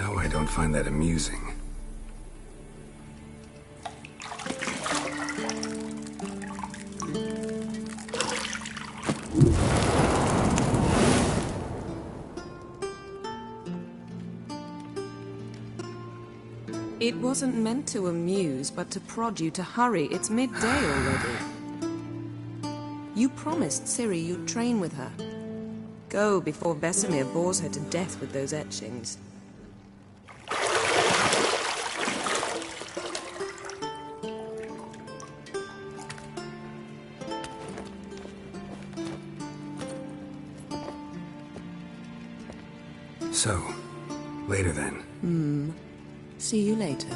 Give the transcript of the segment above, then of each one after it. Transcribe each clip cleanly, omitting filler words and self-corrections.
Now I don't find that amusing. It wasn't meant to amuse, but to prod you to hurry. It's midday already. You promised Ciri you'd train with her. Go before Vesemir bores her to death with those etchings. So, later then. See you later.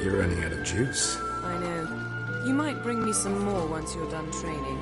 You're running out of juice. I know. You might bring me some more once you're done training.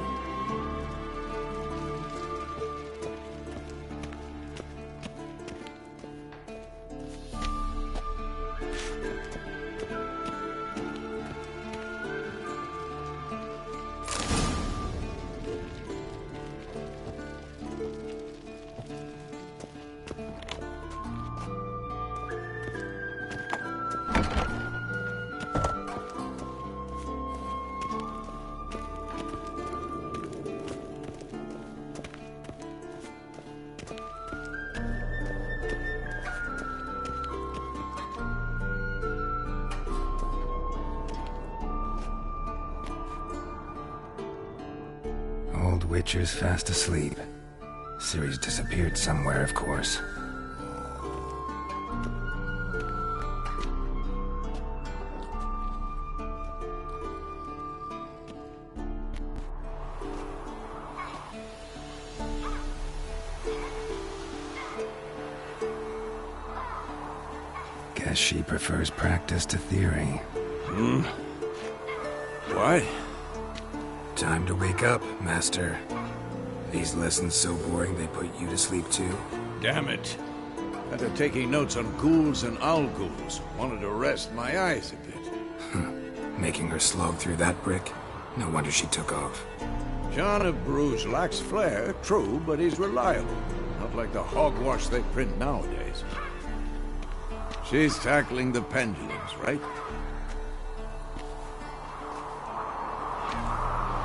Old Witcher's fast asleep. Ciri's disappeared somewhere, of course. Guess she prefers practice to theory. Why? Time to wake up, Master. These lessons so boring they put you to sleep too? Damn it. After taking notes on ghouls and owl ghouls, wanted to rest my eyes a bit. Making her slog through that brick? No wonder she took off. John of Bruges lacks flair, true, but he's reliable. Not like the hogwash they print nowadays. She's tackling the pendulums, right?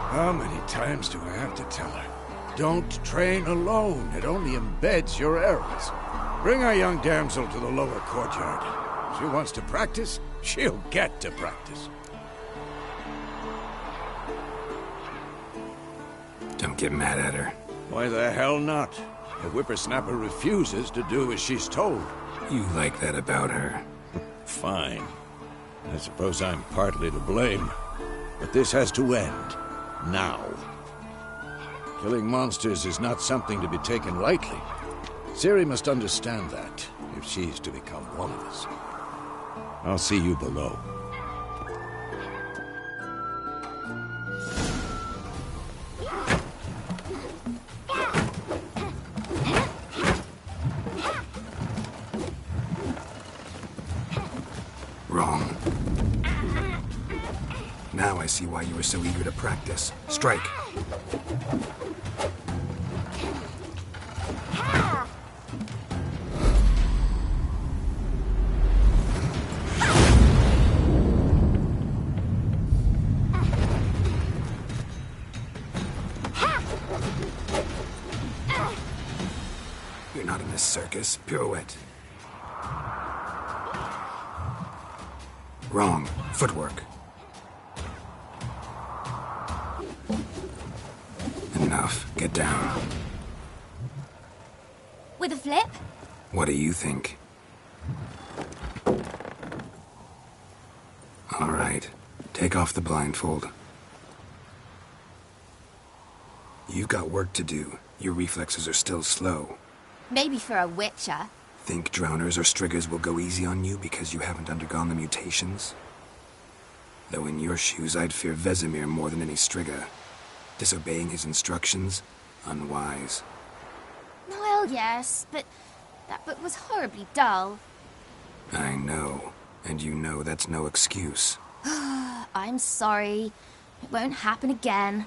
How many times do I have to tell her? Don't train alone. It only embeds your errors. Bring our young damsel to the lower courtyard. If she wants to practice, she'll get to practice. Don't get mad at her. Why the hell not? The whippersnapper refuses to do as she's told. You like that about her. Fine. I suppose I'm partly to blame. But this has to end. Now. Killing monsters is not something to be taken lightly. Ciri must understand that, if she's to become one of us. I'll see you below. Wrong. Now I see why you were so eager to practice. Strike. not in this circus. Pirouette. Wrong. Footwork. Enough. Get down. With a flip? What do you think? All right. Take off the blindfold. You've got work to do. Your reflexes are still slow. Maybe for a witcher. Think drowners or striggers will go easy on you because you haven't undergone the mutations? Though in your shoes, I'd fear Vesemir more than any strigger. Disobeying his instructions? Unwise. Well, yes, but that book was horribly dull. I know. And you know that's no excuse. I'm sorry. It won't happen again.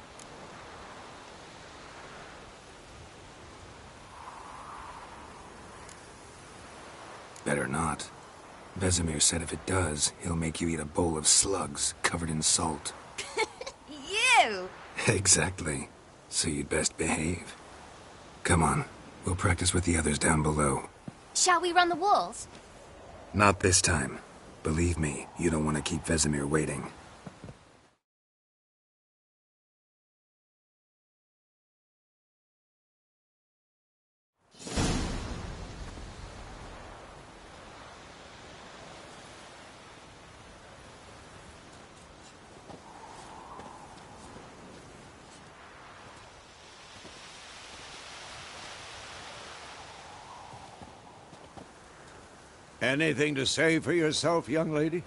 Better not. Vesemir said if it does, he'll make you eat a bowl of slugs covered in salt. You! Exactly. So you'd best behave. Come on. We'll practice with the others down below. Shall we run the walls? Not this time. Believe me, you don't want to keep Vesemir waiting. Anything to say for yourself, young lady?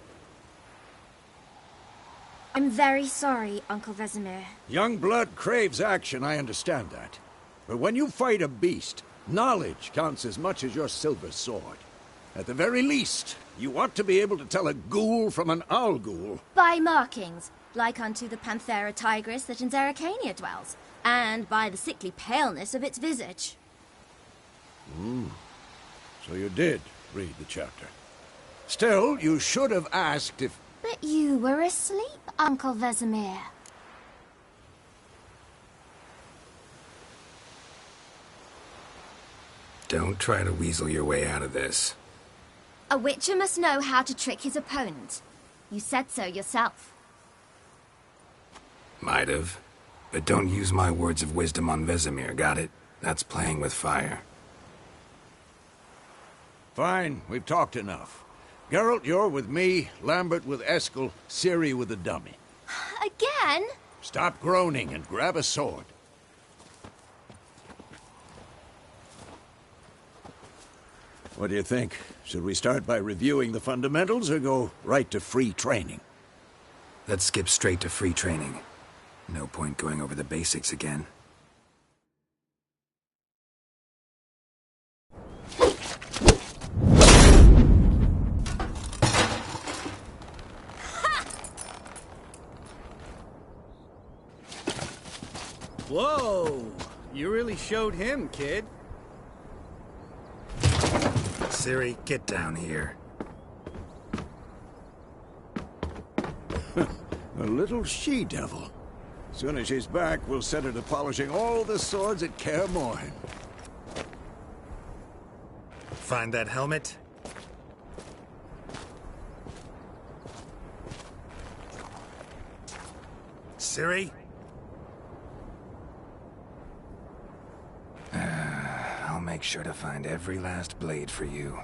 I'm very sorry, Uncle Vesemir. Young blood craves action, I understand that. But when you fight a beast, knowledge counts as much as your silver sword. At the very least, you ought to be able to tell a ghoul from an owl ghoul. By markings, like unto the Panthera tigris that in Zerrikania dwells, and by the sickly paleness of its visage. So you did read the chapter. Still, you should have asked if... But you were asleep, Uncle Vesemir. Don't try to weasel your way out of this. A witcher must know how to trick his opponent. You said so yourself. Might have. But don't use my words of wisdom on Vesemir, got it? That's playing with fire. Fine, we've talked enough. Geralt, you're with me, Lambert with Eskel, Ciri with the dummy. Again? Stop groaning and grab a sword. What do you think? Should we start by reviewing the fundamentals or go right to free training? Let's skip straight to free training. No point going over the basics again. Whoa! You really showed him, kid. Ciri, get down here. A little she-devil. Soon as she's back, we'll set her to polishing all the swords at Kaer Morhen. Find that helmet? Ciri? I'll make sure to find every last blade for you.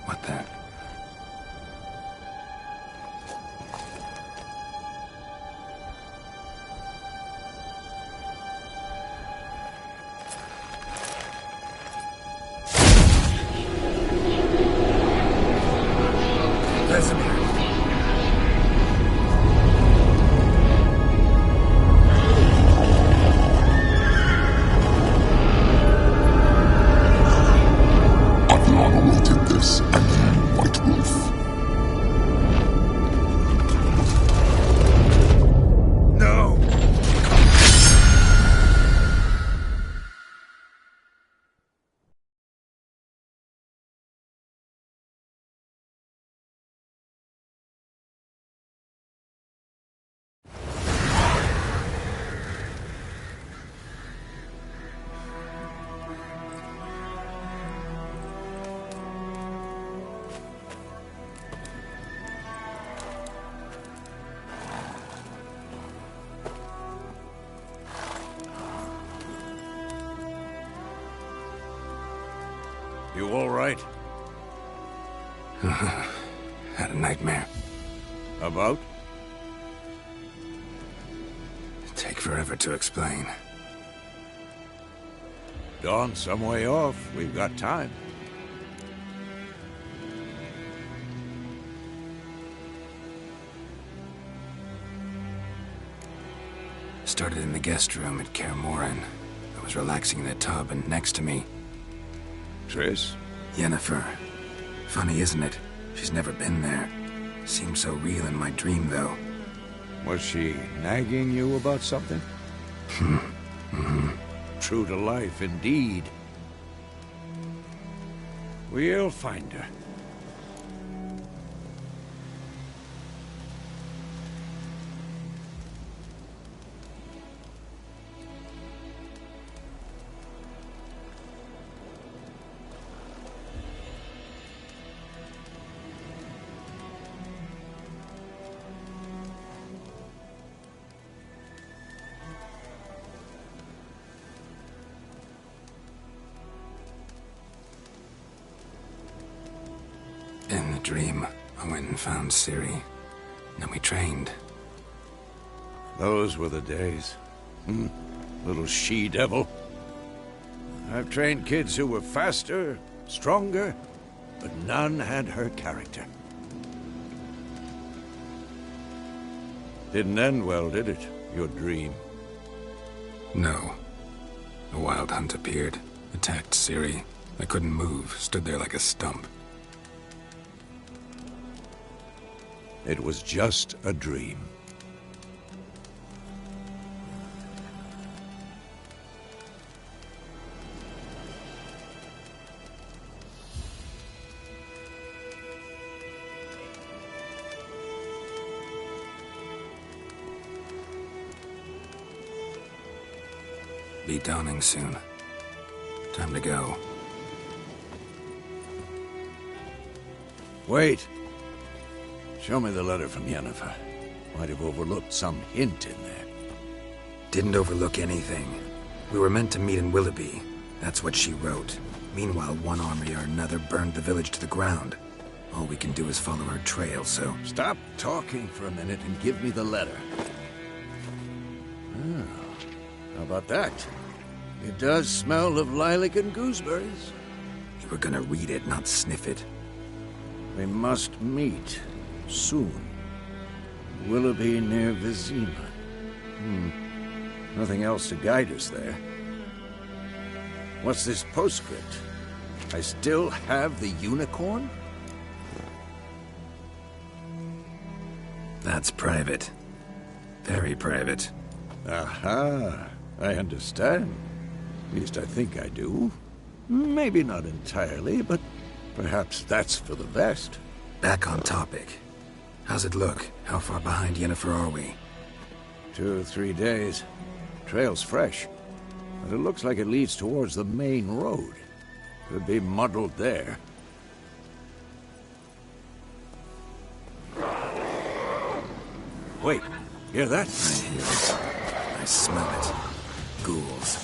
What then? Vesemir. Adriana will get this, and you, White Wolf. right? Had a nightmare. About? Take forever to explain. Dawn's some way off. We've got time. Started in the guest room at Kaer Morhen. I was relaxing in a tub, and next to me, Triss? Yennefer. Funny, isn't it? She's never been there. Seemed so real in my dream, though. Was she nagging you about something? True to life, indeed. We'll find her. In the dream, I went and found Ciri. Then we trained. Those were the days. Little she-devil. I've trained kids who were faster, stronger, but none had her character. Didn't end well, did it? Your dream? No. A wild hunt appeared, attacked Ciri. I couldn't move, stood there like a stump. It was just a dream. Be dawning soon. Time to go. Wait. Show me the letter from Yennefer. Might have overlooked some hint in there. Didn't overlook anything. We were meant to meet in Willoughby. That's what she wrote. Meanwhile, one army or another burned the village to the ground. All we can do is follow her trail, so... Stop talking for a minute and give me the letter. How about that? It does smell of lilac and gooseberries. You were gonna read it, not sniff it. We must meet. Soon. Willoughby near Vizima. Nothing else to guide us there. What's this postscript? I still have the unicorn? That's private. Very private. Aha. I understand. At least I think I do. Maybe not entirely, but perhaps that's for the best. Back on topic. How's it look? How far behind Yennefer are we? 2 or 3 days. Trail's fresh, but it looks like it leads towards the main road. Could be muddled there. Wait, hear that? I hear it. I smell it. Ghouls.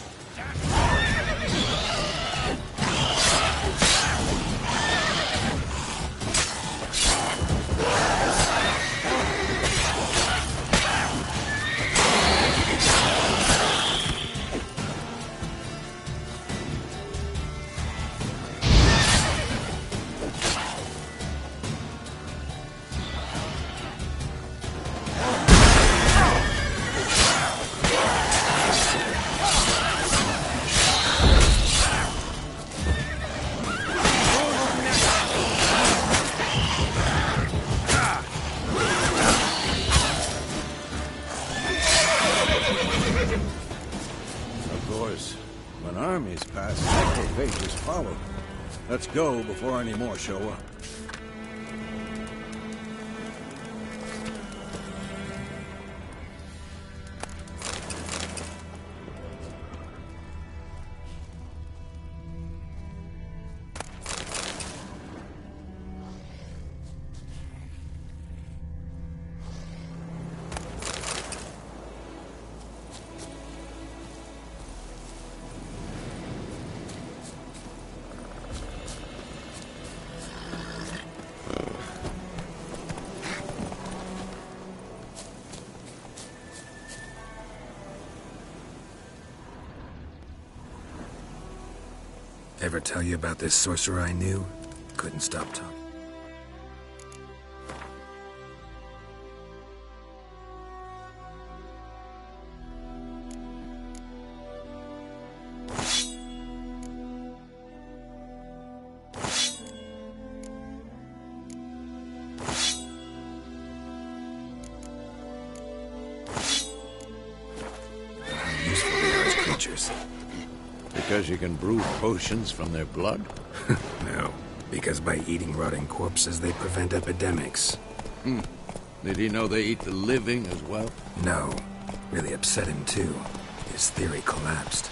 Let's go before any more show up. ever tell you about this sorcerer I knew? Couldn't stop talking. Because you can brew potions from their blood? No, because by eating rotting corpses, they prevent epidemics. Did he know they eat the living as well? No. Really upset him, too. His theory collapsed.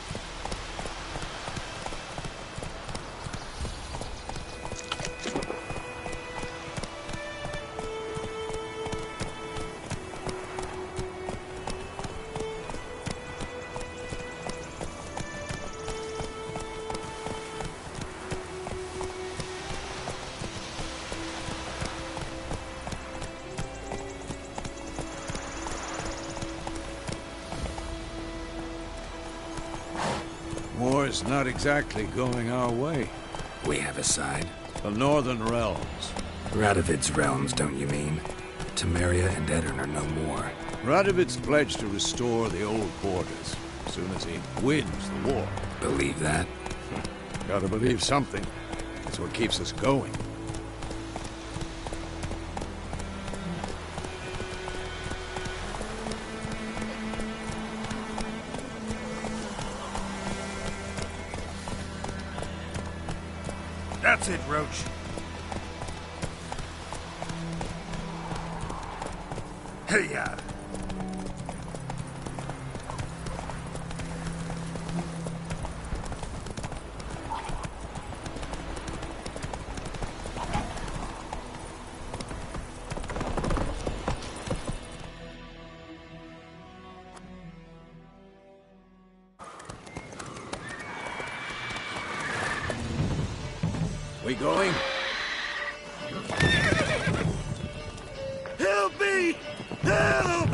War's not exactly going our way. We have a side. The Northern Realms. Radovid's realms, don't you mean? Temeria and Edirn are no more. Radovid's pledged to restore the old borders as soon as he wins the war. Believe that? Gotta believe something. That's what keeps us going. That's it, Roach. Hey-ya! We going? Help me! Help!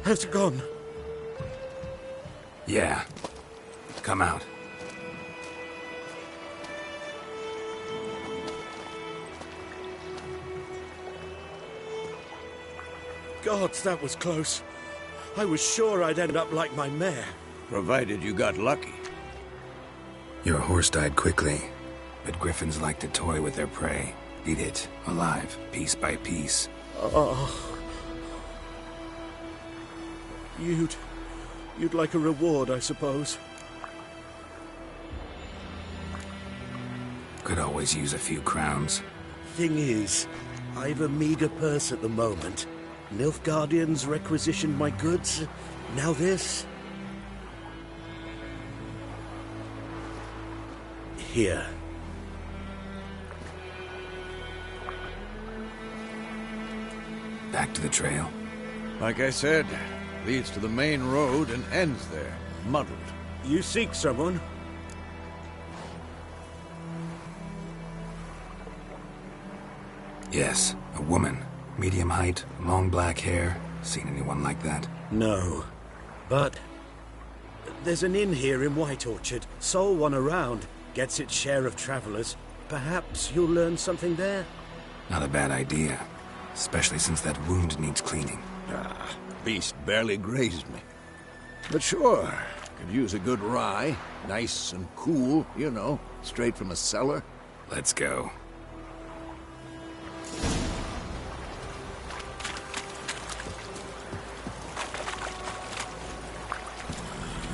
Has it gone? Yeah. Come out. Gods, that was close. I was sure I'd end up like my mare. Provided you got lucky. Your horse died quickly, but griffins like to toy with their prey. Eat it, alive, piece by piece. Oh. You'd like a reward, I suppose. Could always use a few crowns. Thing is, I've a meager purse at the moment. Nilfgaardians requisitioned my goods. Now this. Here. Back to the trail. Like I said, leads to the main road and ends there, muddled. You seek someone? Yes, a woman. Medium height, long black hair. Seen anyone like that? No. But there's an inn here in White Orchard. Sole one around. Gets its share of travelers. Perhaps you'll learn something there? Not a bad idea. Especially since that wound needs cleaning. Beast barely grazed me. But sure, could use a good rye. Nice and cool, you know, straight from a cellar. Let's go.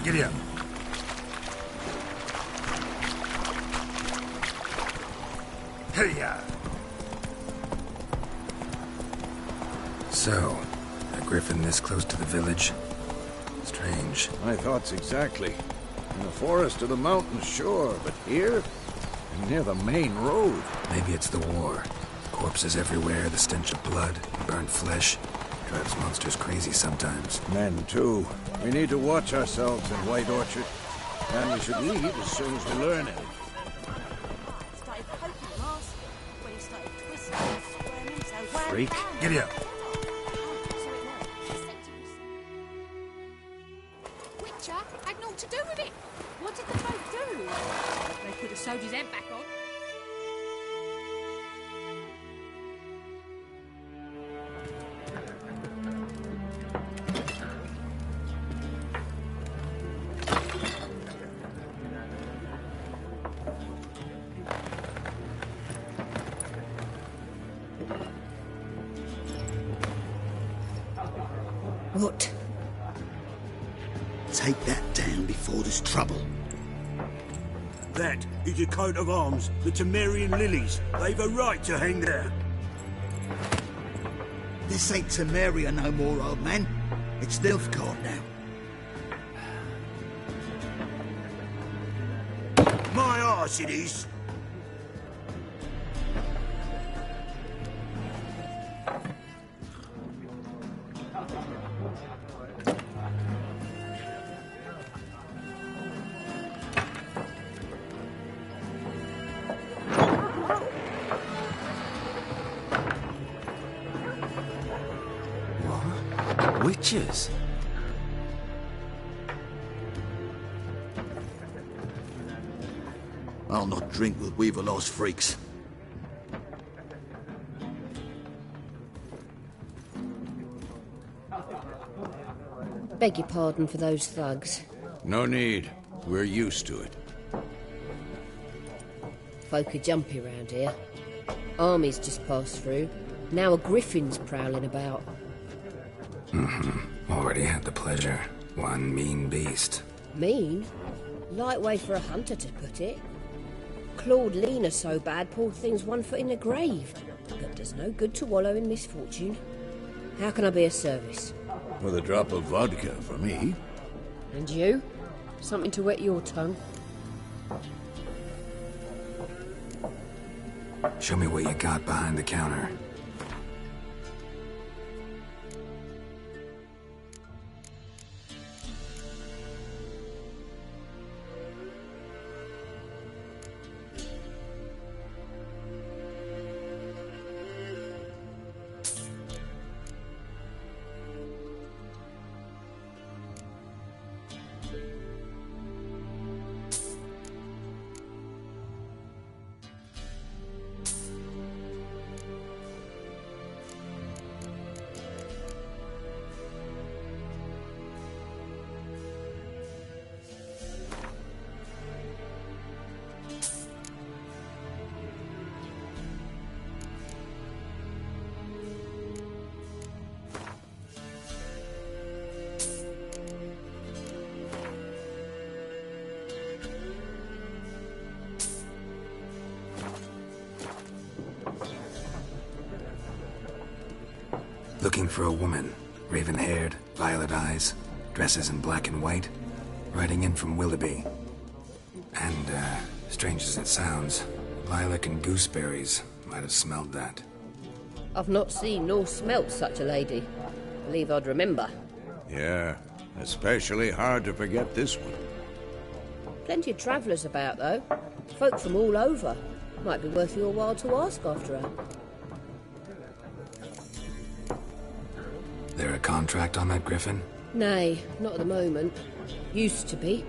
Giddy up. Hey-ya! So, a griffin this close to the village? Strange. My thoughts exactly. In the forest or the mountains, sure, but here? And near the main road. Maybe it's the war. Corpses everywhere, the stench of blood, burnt flesh. Drives monsters crazy sometimes. Men, too. We need to watch ourselves in White Orchard. And we should leave as soon as we learn it. Freak. Giddy up. Witcher had naught to do with it. What did the folk do? They could have sewed his head back on. What? Take that down before there's trouble. That is a coat of arms, the Temerian lilies. They've a right to hang there. This ain't Temeria no more, old man. It's Nilfgaard now. My arse it is. Witches? I'll not drink with Weaverlost freaks. Beg your pardon for those thugs. No need. We're used to it. Folk are jumpy round here. Armies just passed through. Now a griffin's prowling about. Already had the pleasure. One mean beast. Mean? Light way for a hunter to put it. Clawed Lena so bad, poor thing's 1 foot in the grave. But there's no good to wallow in misfortune. How can I be of service? With a drop of vodka for me. And you? Something to wet your tongue? Show me what you got behind the counter. Looking for a woman. Raven-haired, violet eyes, dresses in black and white. Riding in from Willoughby. And, strange as it sounds, lilac and gooseberries might have smelled that. I've not seen nor smelt such a lady. Believe I'd remember. Yeah, especially hard to forget this one. Plenty of travellers about, though. Folk from all over. Might be worth your while to ask after her. There a contract on that griffin? Nay, not at the moment. Used to be.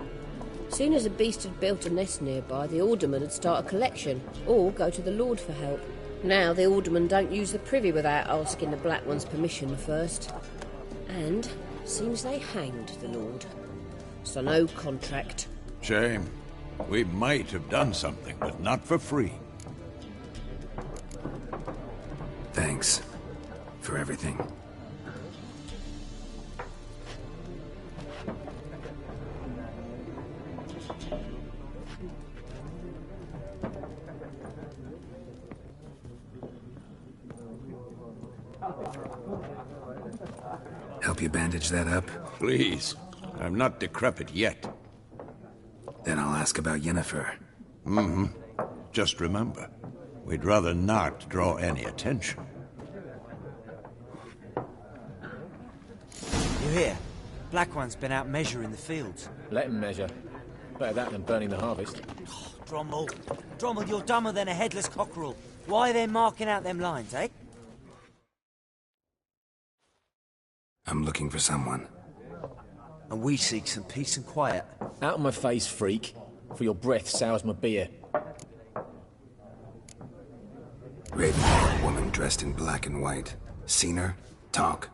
Soon as a beast had built a nest nearby, the alderman would start a collection, or go to the Lord for help. Now the alderman don't use the privy without asking the Black One's permission first. And seems they hanged the Lord. So no contract. Shame. We might have done something, but not for free. Thanks. For everything. Help you bandage that up? Please. I'm not decrepit yet. Then I'll ask about Yennefer. Mm-hmm. Just remember, we'd rather not draw any attention. You hear? Black One's been out measuring the fields. Let him measure. Better that than burning the harvest. Oh, Drommel. Drommel, you're dumber than a headless cockerel. Why are they marking out them lines, eh? I'm looking for someone. And we seek some peace and quiet. Out of my face, freak. For your breath sours my beer. Ravenhawk woman dressed in black and white. Seen her? Talk.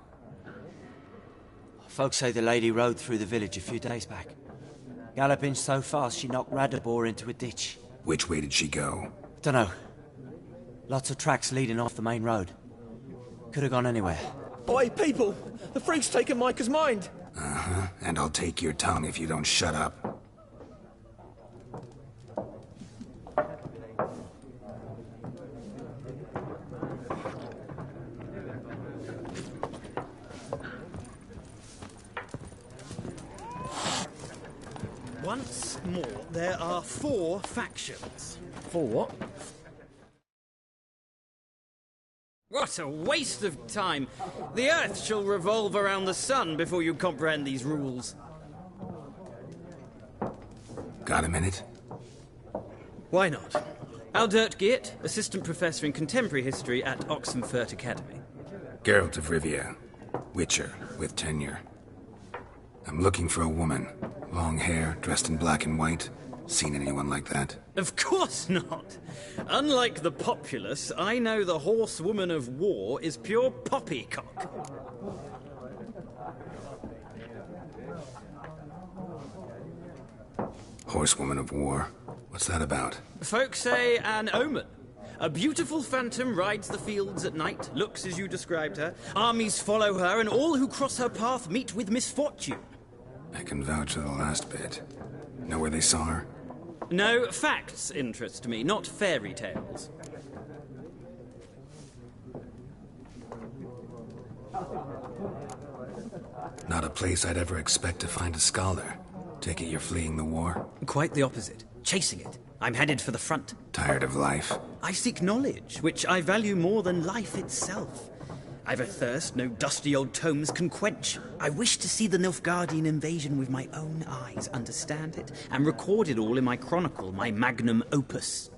Folks say the lady rode through the village a few days back. Galloping so fast she knocked Radabor into a ditch. Which way did she go? Dunno. Lots of tracks leading off the main road. Could have gone anywhere. Oi, people! The freak's taken Micah's mind! Uh-huh. And I'll take your tongue if you don't shut up. Once more, there are 4 factions. 4 what? What a waste of time! The Earth shall revolve around the sun before you comprehend these rules. Got a minute? Why not? Aldert Geert, Assistant Professor in Contemporary History at Oxenfurt Academy. Geralt of Rivia. Witcher, with tenure. I'm looking for a woman. Long hair, dressed in black and white. Seen anyone like that? Of course not! Unlike the populace, I know the horsewoman of war is pure poppycock. Horsewoman of war? What's that about? Folk say an omen. A beautiful phantom rides the fields at night, looks as you described her. Armies follow her, and all who cross her path meet with misfortune. I can vouch for the last bit. Know where they saw her? No, facts interest me, not fairy tales. Not a place I'd ever expect to find a scholar. Take it you're fleeing the war? Quite the opposite. Chasing it. I'm headed for the front. Tired of life? I seek knowledge, which I value more than life itself. I've a thirst no dusty old tomes can quench. I wish to see the Nilfgaardian invasion with my own eyes, understand it, and record it all in my chronicle, my magnum opus.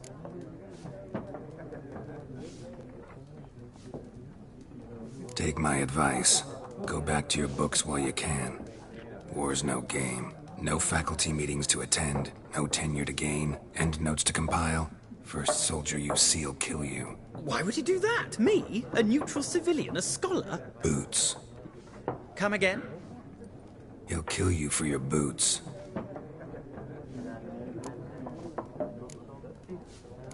Take my advice. Go back to your books while you can. War's no game. No faculty meetings to attend, no tenure to gain, endnotes to compile. First soldier you see'll kill you. Why would he do that? Me? A neutral civilian? A scholar? Boots. Come again? He'll kill you for your boots.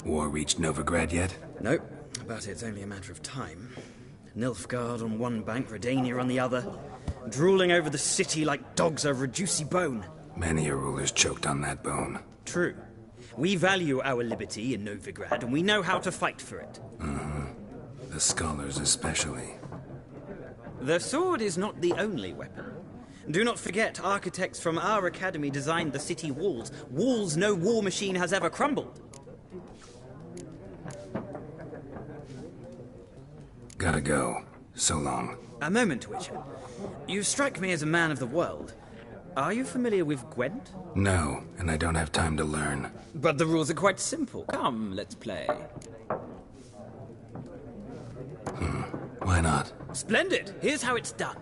War reached Novigrad yet? Nope, but it's only a matter of time. Nilfgaard on one bank, Redania on the other, drooling over the city like dogs over a juicy bone. Many a ruler's choked on that bone. True. We value our liberty in Novigrad, and we know how to fight for it. The scholars especially. The sword is not the only weapon. Do not forget, architects from our academy designed the city walls. Walls no war machine has ever crumbled. Gotta go. So long. A moment, Witcher. You strike me as a man of the world. Are you familiar with Gwent? No, and I don't have time to learn. But the rules are quite simple. Come, let's play. Why not? Splendid! Here's how it's done.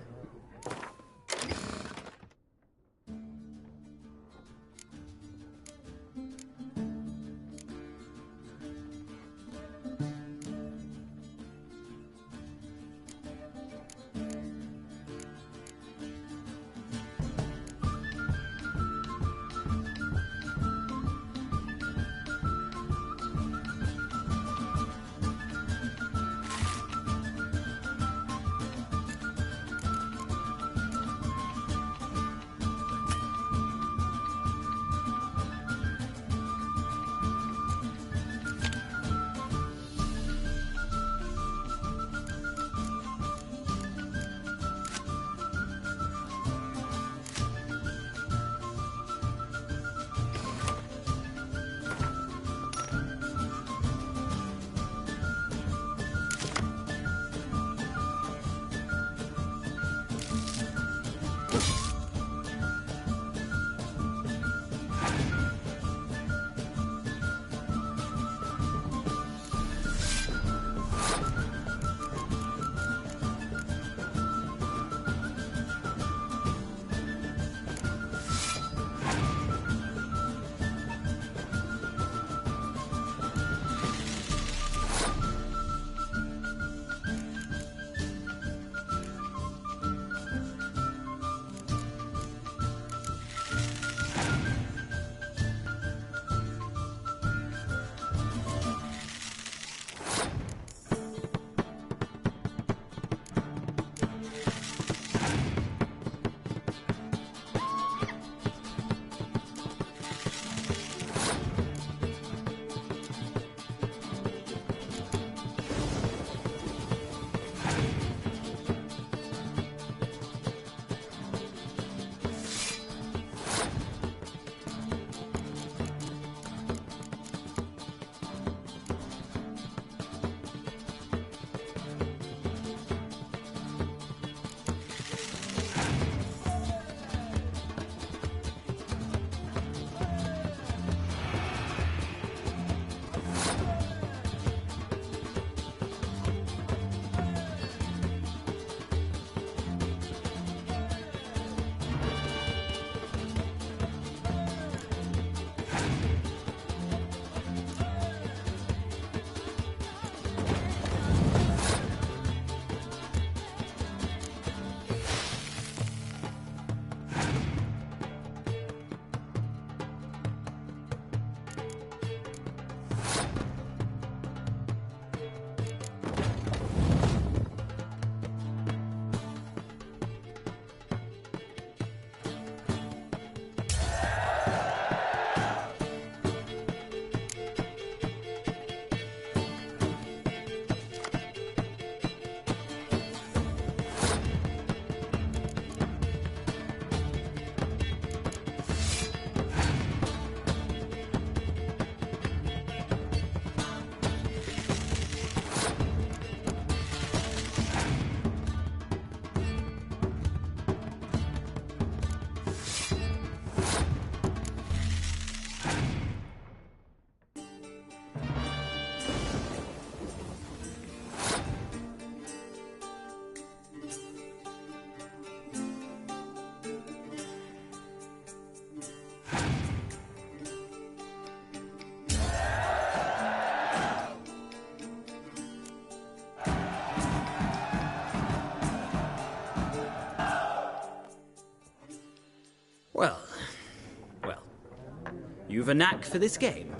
You've a knack for this game.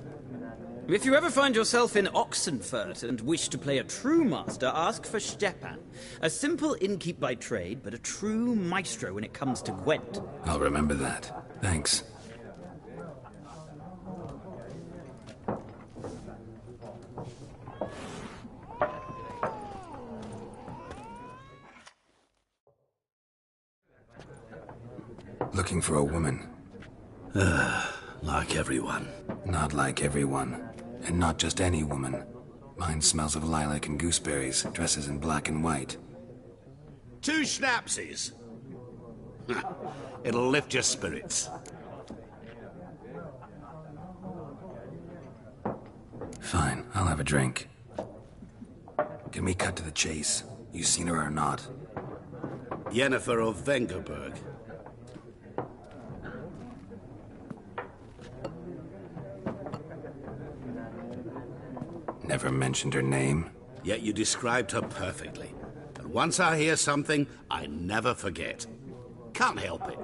If you ever find yourself in Oxenfurt and wish to play a true master, ask for Stepan. A simple innkeep by trade, but a true maestro when it comes to Gwent. I'll remember that. Thanks. Looking for a woman. Like everyone. Not like everyone. And not just any woman. Mine smells of lilac and gooseberries, dresses in black and white. 2 schnapsies. It'll lift your spirits. Fine, I'll have a drink. Can we cut to the chase? You seen her or not? Yennefer of Vengerberg. Never mentioned her name. Yet you described her perfectly. And once I hear something, I never forget. Can't help it.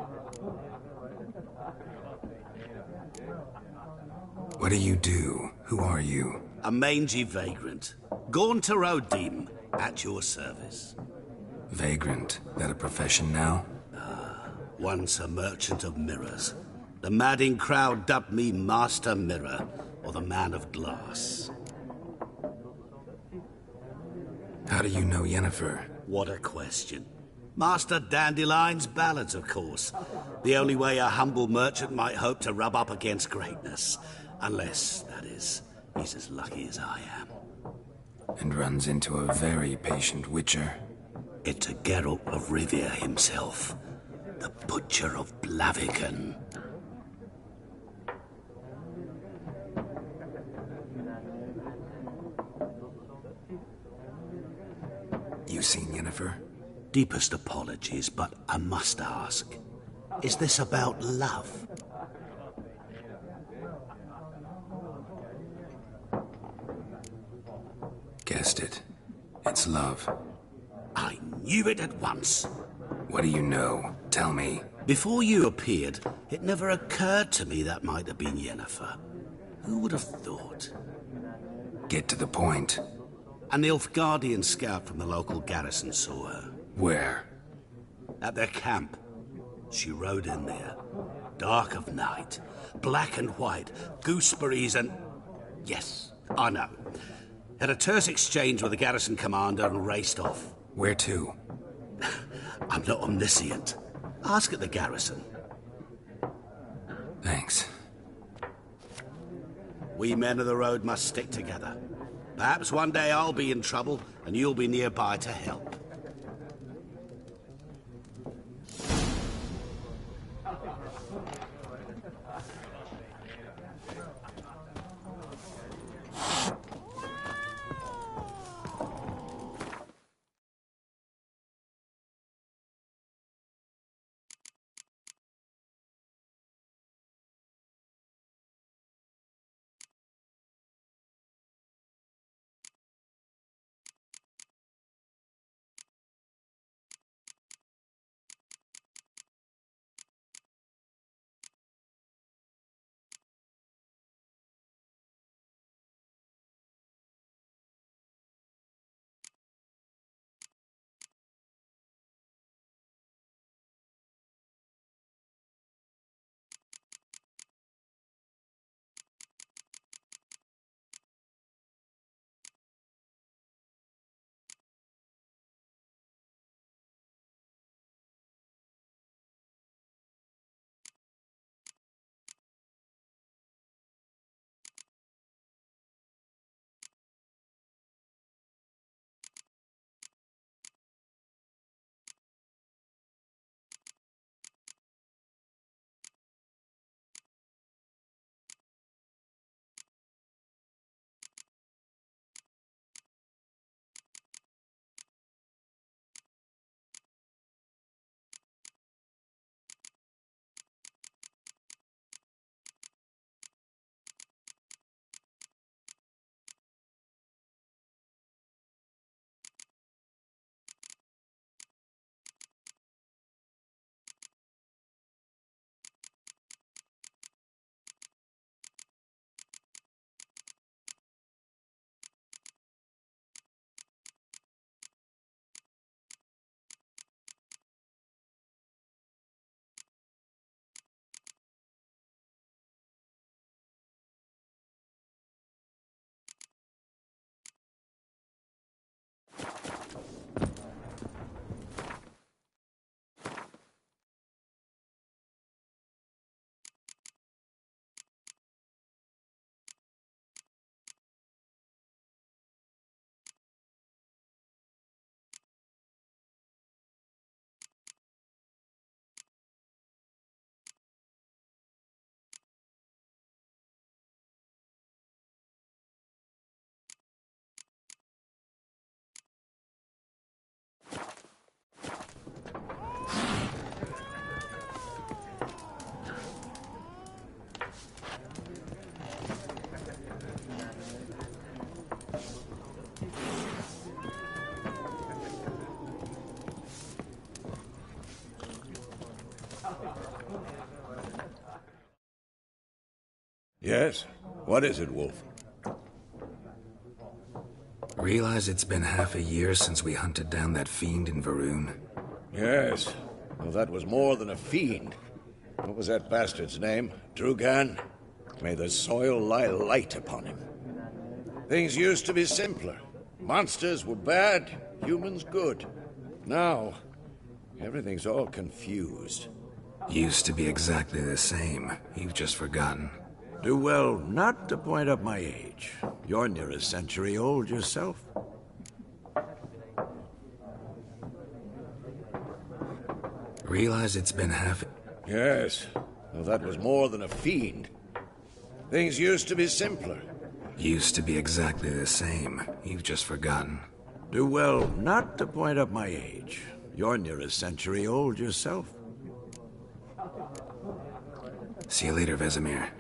What do you do? Who are you? A mangy vagrant. Gaunter O'Deem, at your service. Vagrant. That a profession now? Once a merchant of mirrors. The madding crowd dubbed me Master Mirror, or the Man of Glass. How do you know Yennefer? What a question. Master Dandelion's ballads, of course. The only way a humble merchant might hope to rub up against greatness. Unless, that is, he's as lucky as I am. And runs into a very patient witcher. It's a Geralt of Rivia himself. The Butcher of Blaviken. You seen Yennefer? Deepest apologies, but I must ask. Is this about love? Guessed it. It's love. I knew it at once. What do you know? Tell me. Before you appeared, it never occurred to me that might have been Yennefer. Who would have thought? Get to the point. An Nilfgaardian scout from the local garrison saw her. Where? At their camp. She rode in there. Dark of night. Black and white. Gooseberries and... Yes, I know. Had a terse exchange with the garrison commander and raced off. Where to? I'm not omniscient. Ask at the garrison. Thanks. We men of the road must stick together. Perhaps one day I'll be in trouble and you'll be nearby to help. Yes? What is it, Wolf? Realize it's been half a year since we hunted down that fiend in Varun? Yes. Well, that was more than a fiend. What was that bastard's name? Drugan? May the soil lie light upon him. Things used to be simpler. Monsters were bad, humans good. Now, everything's all confused. Used to be exactly the same. You've just forgotten. Do well not to point up my age. You're near a century old yourself. Realize it's been half... Yes. Well, that was more than a fiend. Things used to be simpler. Used to be exactly the same. You've just forgotten. Do well not to point up my age. You're near a century old yourself. See you later, Vesemir.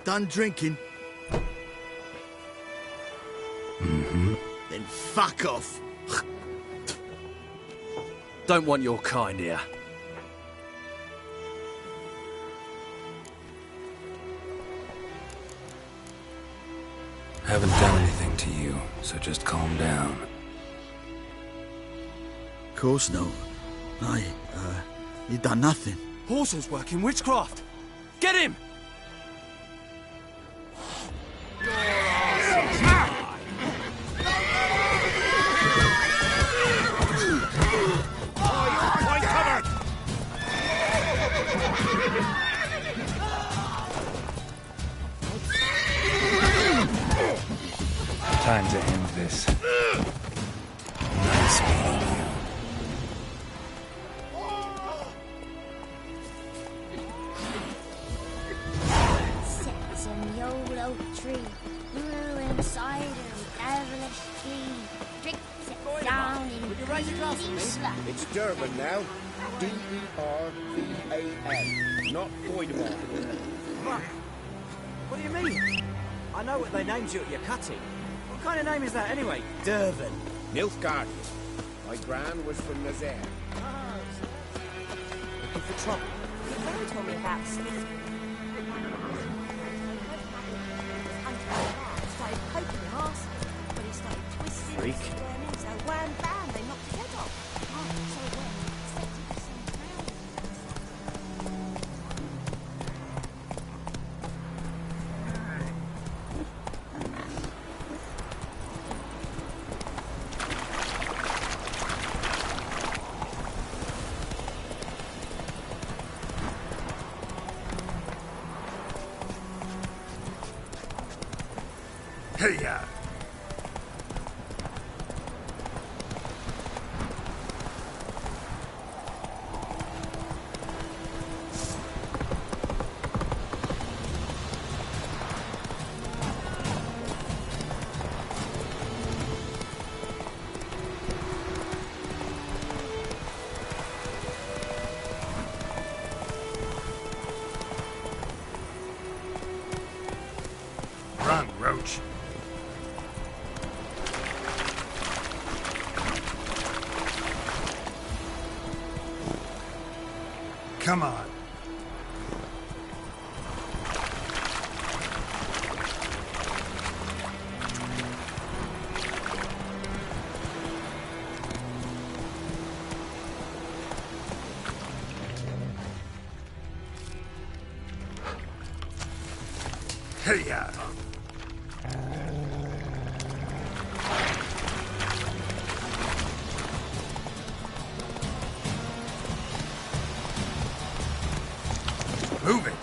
Done drinking? Mm-hmm. Then fuck off. Don't want your kind here. Haven't done anything to you, so just calm down. Course no. You done nothing. Horsel's working witchcraft. Get him! Time to end this. Nice meeting you. Sits in the old oak tree, brewing cider with devilish tea. Drinks it down in creamy slush. It's Durban now. D-E-R-V-A-N. Not Voidemar. What do you mean? I know what they named you at your cutting. What kind of name is that anyway? Durban. Nilfgaard. My gran was from Nazaire. Looking for trouble. They told me about Smith. Started poking the arse, but he started twisting. Freak. So wham bam, they knocked his head off. Oh, so it went. Expected to see Hey-ya! Run, Roach. Come on. Hey-ya! Move it!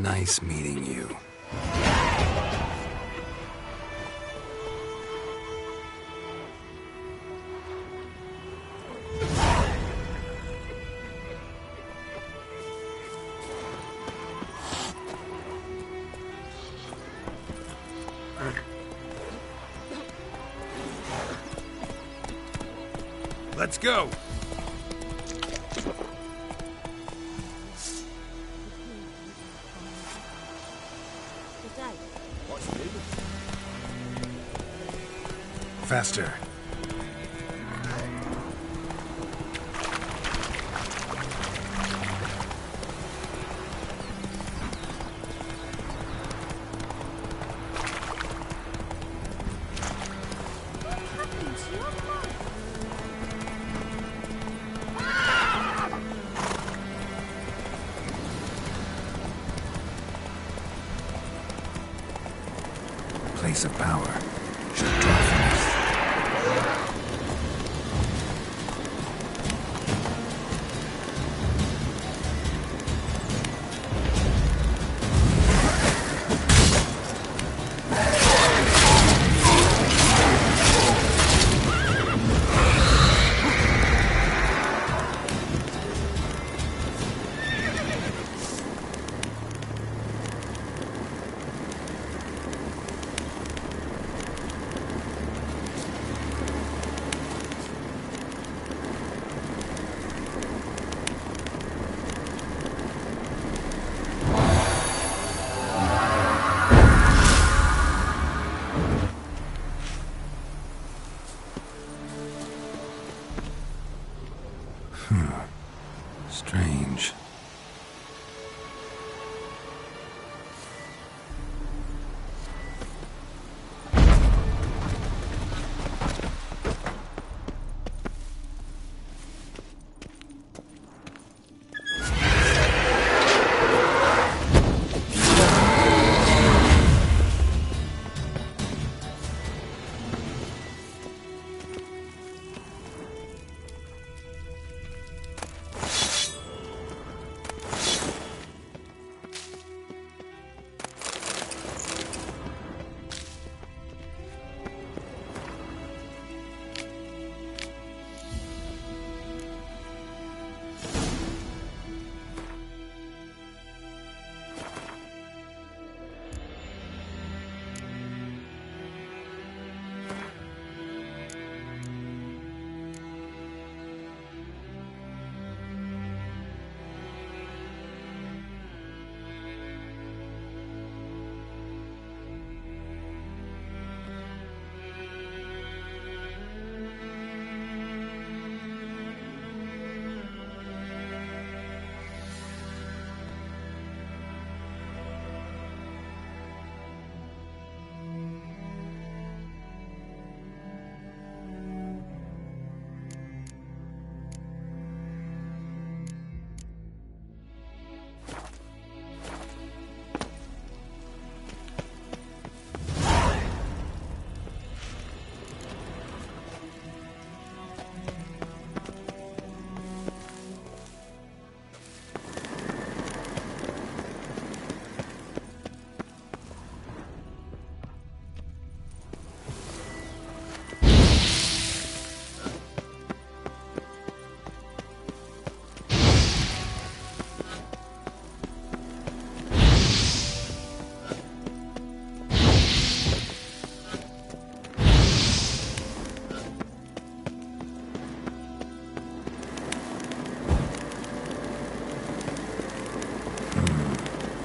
Nice meeting you. Let's go! Faster. Place of power should draw from us. Strange.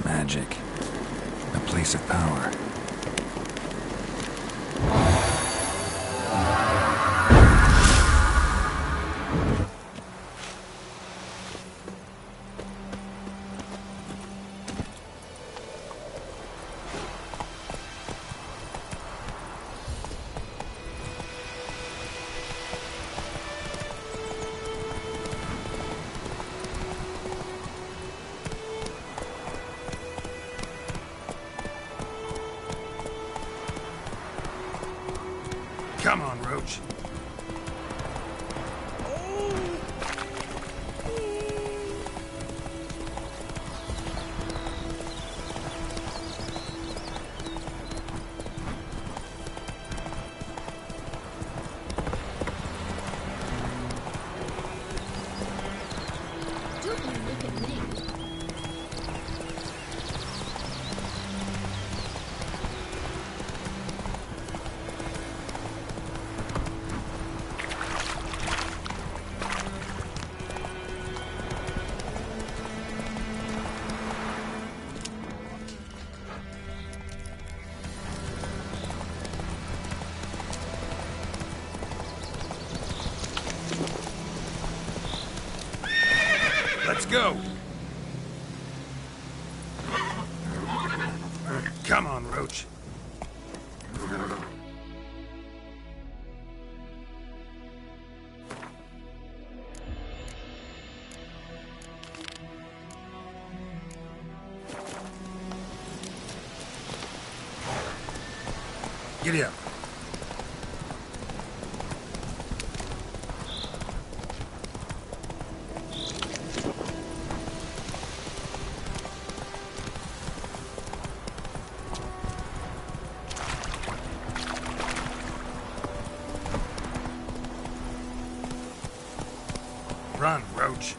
Magic. A place of power. Come on, Roach. Let's go! Come on, Roach. Giddy up. Run, Roach.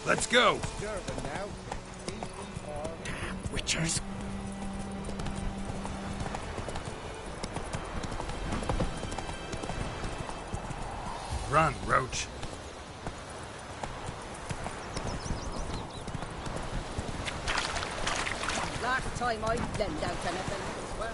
Let's go! Damn witchers. Run, Roach. Last time I lend out anything, I swear.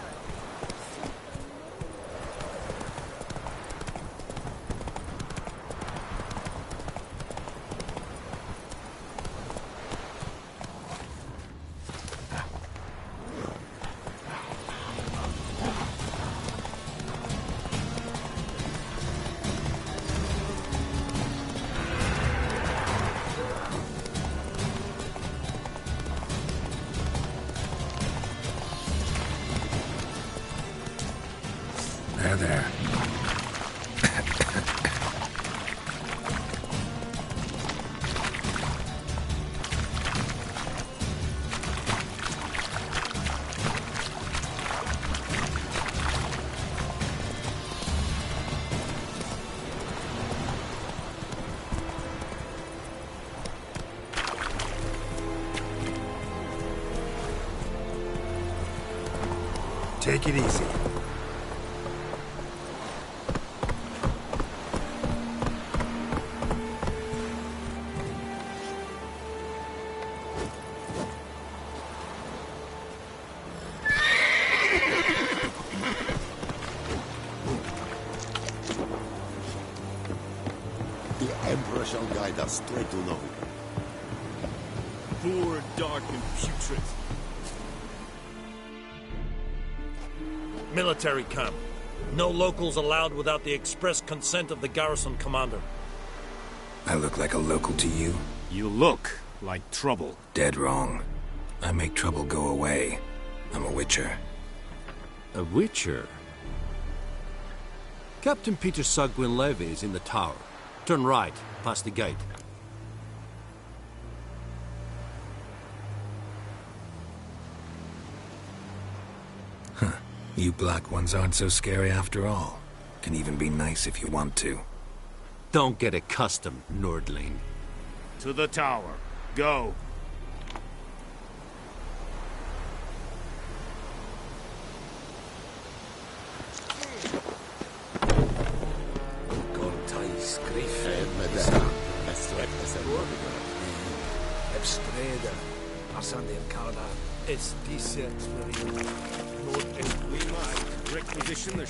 There. Take it easy. Emperor shall guide us straight to Novi. Poor, dark, and putrid. Military camp. No locals allowed without the express consent of the garrison commander. I look like a local to you? You look like trouble. Dead wrong. I make trouble go away. I'm a witcher. A witcher? Captain Peter Sugwin Levy is in the tower. Turn right, past the gate. Huh. You black ones aren't so scary after all. Can even be nice if you want to. Don't get accustomed, Nordling. To the tower. Go. Ebstreda, Asande Carda, Estice, We might requisition the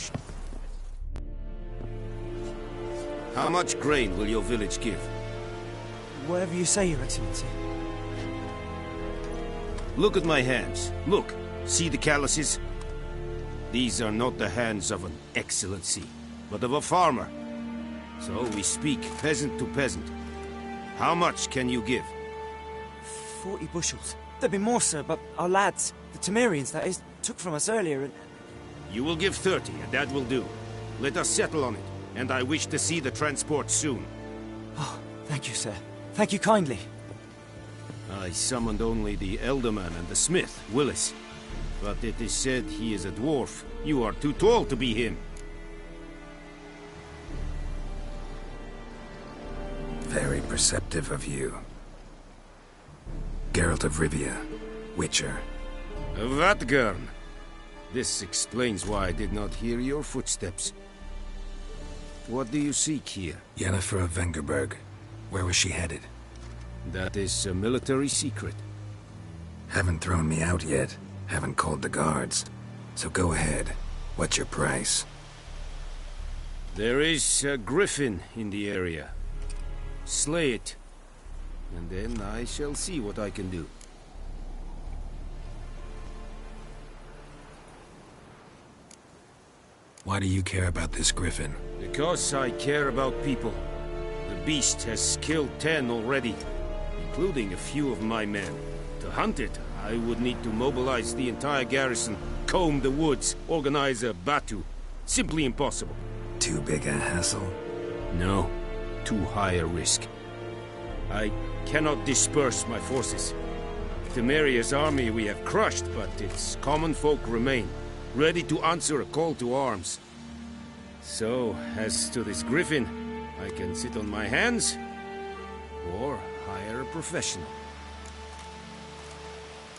How much grain will your village give? Whatever you say, Your Excellency. Look at my hands. Look. See the calluses? These are not the hands of an excellency, but of a farmer. So we speak peasant to peasant. How much can you give? 40 bushels. There'd be more, sir, but our lads, the Temerians, that is, took from us earlier and... You will give 30, and that will do. Let us settle on it, and I wish to see the transport soon. Oh, thank you, sir. Thank you kindly. I summoned only the Elderman and the smith, Willis. But it is said he is a dwarf. You are too tall to be him. Very perceptive of you. Geralt of Rivia, Witcher. Vatgern. This explains why I did not hear your footsteps. What do you seek here? Yennefer of Vengerberg. Where was she headed? That is a military secret. Haven't thrown me out yet. Haven't called the guards. So go ahead. What's your price? There is a griffin in the area. Slay it, and then I shall see what I can do. Why do you care about this griffin? Because I care about people. The beast has killed 10 already, including a few of my men. To hunt it, I would need to mobilize the entire garrison, comb the woods, organize a batu. Simply impossible. Too big a hassle? No, too high a risk. I cannot disperse my forces. Temeria's army we have crushed, but its common folk remain, ready to answer a call to arms. So, as to this griffin, I can sit on my hands, or hire a professional.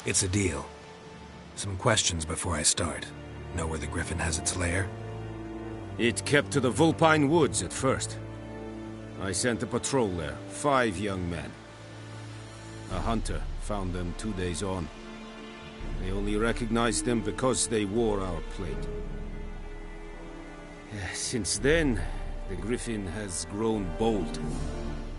It's a deal. Some questions before I start. Know where the griffin has its lair? It kept to the Vulpine Woods at first. I sent a patrol there, 5 young men. A hunter found them 2 days on. They only recognized them because they wore our plate. Since then, the griffin has grown bold.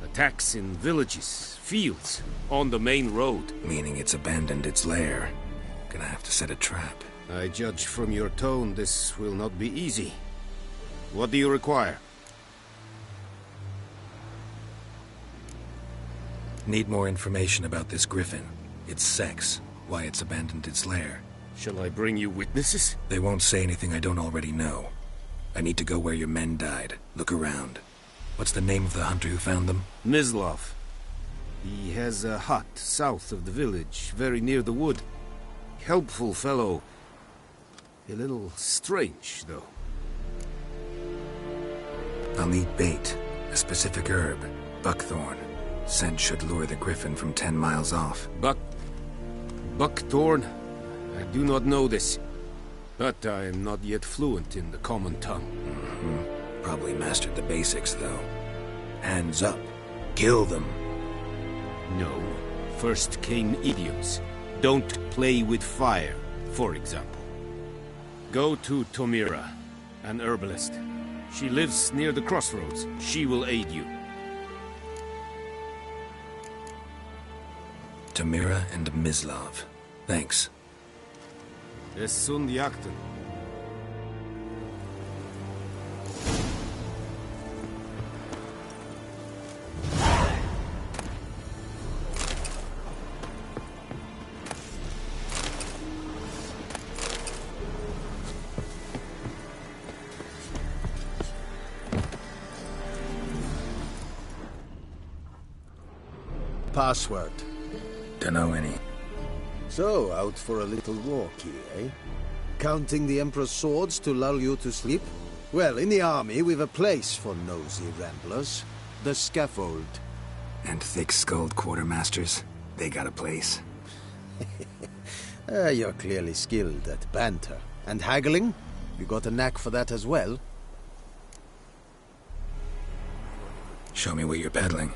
Attacks in villages, fields, on the main road. Meaning it's abandoned its lair. Gonna have to set a trap. I judge from your tone this will not be easy. What do you require? Need more information about this griffin. Its sex, why it's abandoned its lair. Shall I bring you witnesses? They won't say anything I don't already know. I need to go where your men died. Look around. What's the name of the hunter who found them? Mislav. He has a hut south of the village, very near the wood. Helpful fellow. A little strange, though. I'll need bait. A specific herb. Buckthorn. Scent should lure the griffin from 10 miles off. Buckthorn? I do not know this. But I am not yet fluent in the common tongue. Probably mastered the basics, though. Hands up. Kill them. No. First came idioms. Don't play with fire, for example. Go to Tomira, an herbalist. She lives near the crossroads. She will aid you. Tomira and Mislav. Thanks. Es sunt jakten. Password. Dunno any. So, out for a little walkie, eh? Counting the Emperor's swords to lull you to sleep? Well, in the army, we've a place for nosy ramblers. The scaffold. And thick-skulled quartermasters. They got a place. You're clearly skilled at banter. And haggling? You got a knack for that as well? Show me what you're peddling.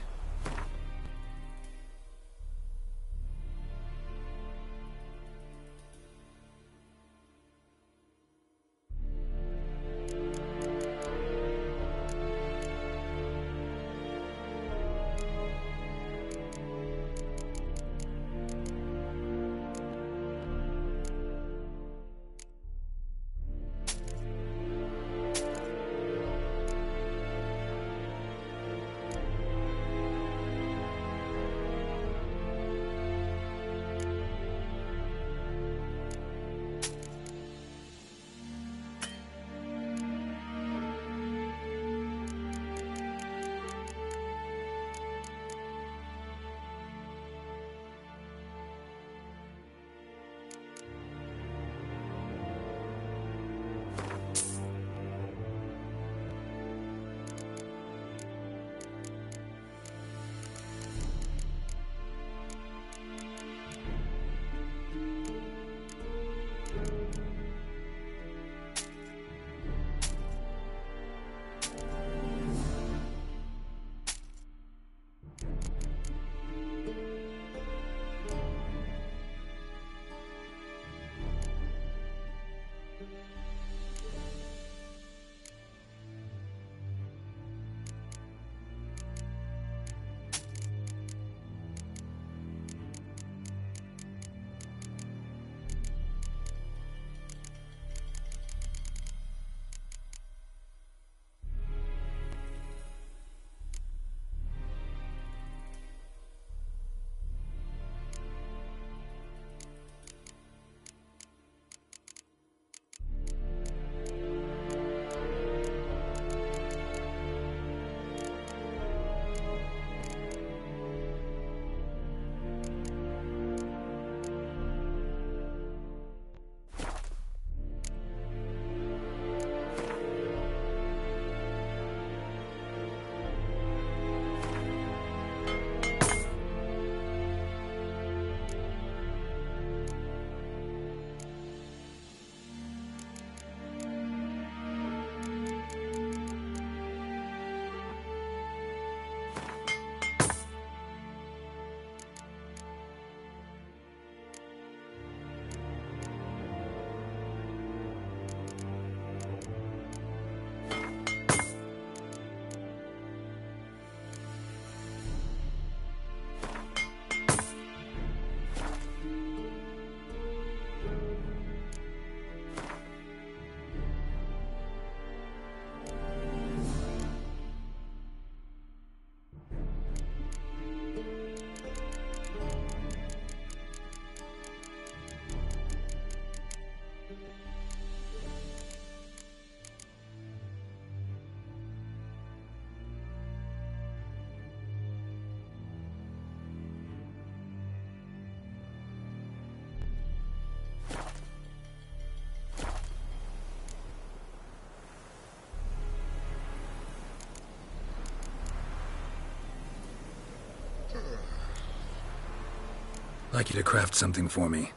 I'd like you to craft something for me.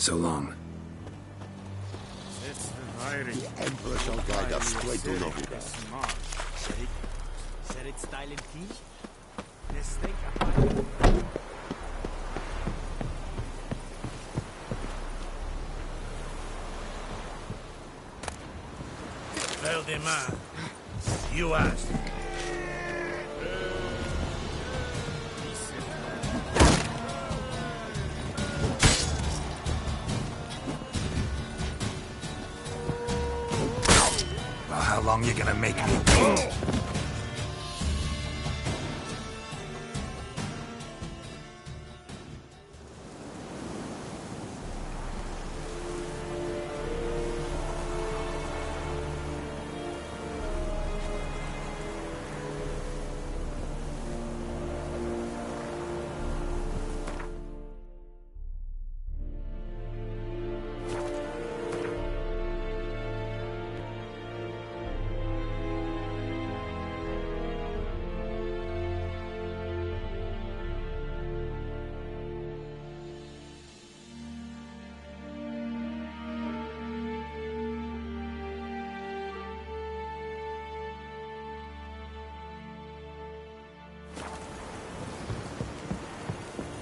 So long. The Emperor shall guide us straight to Novigrad. Valdemar, you asked. How long you gonna make me go?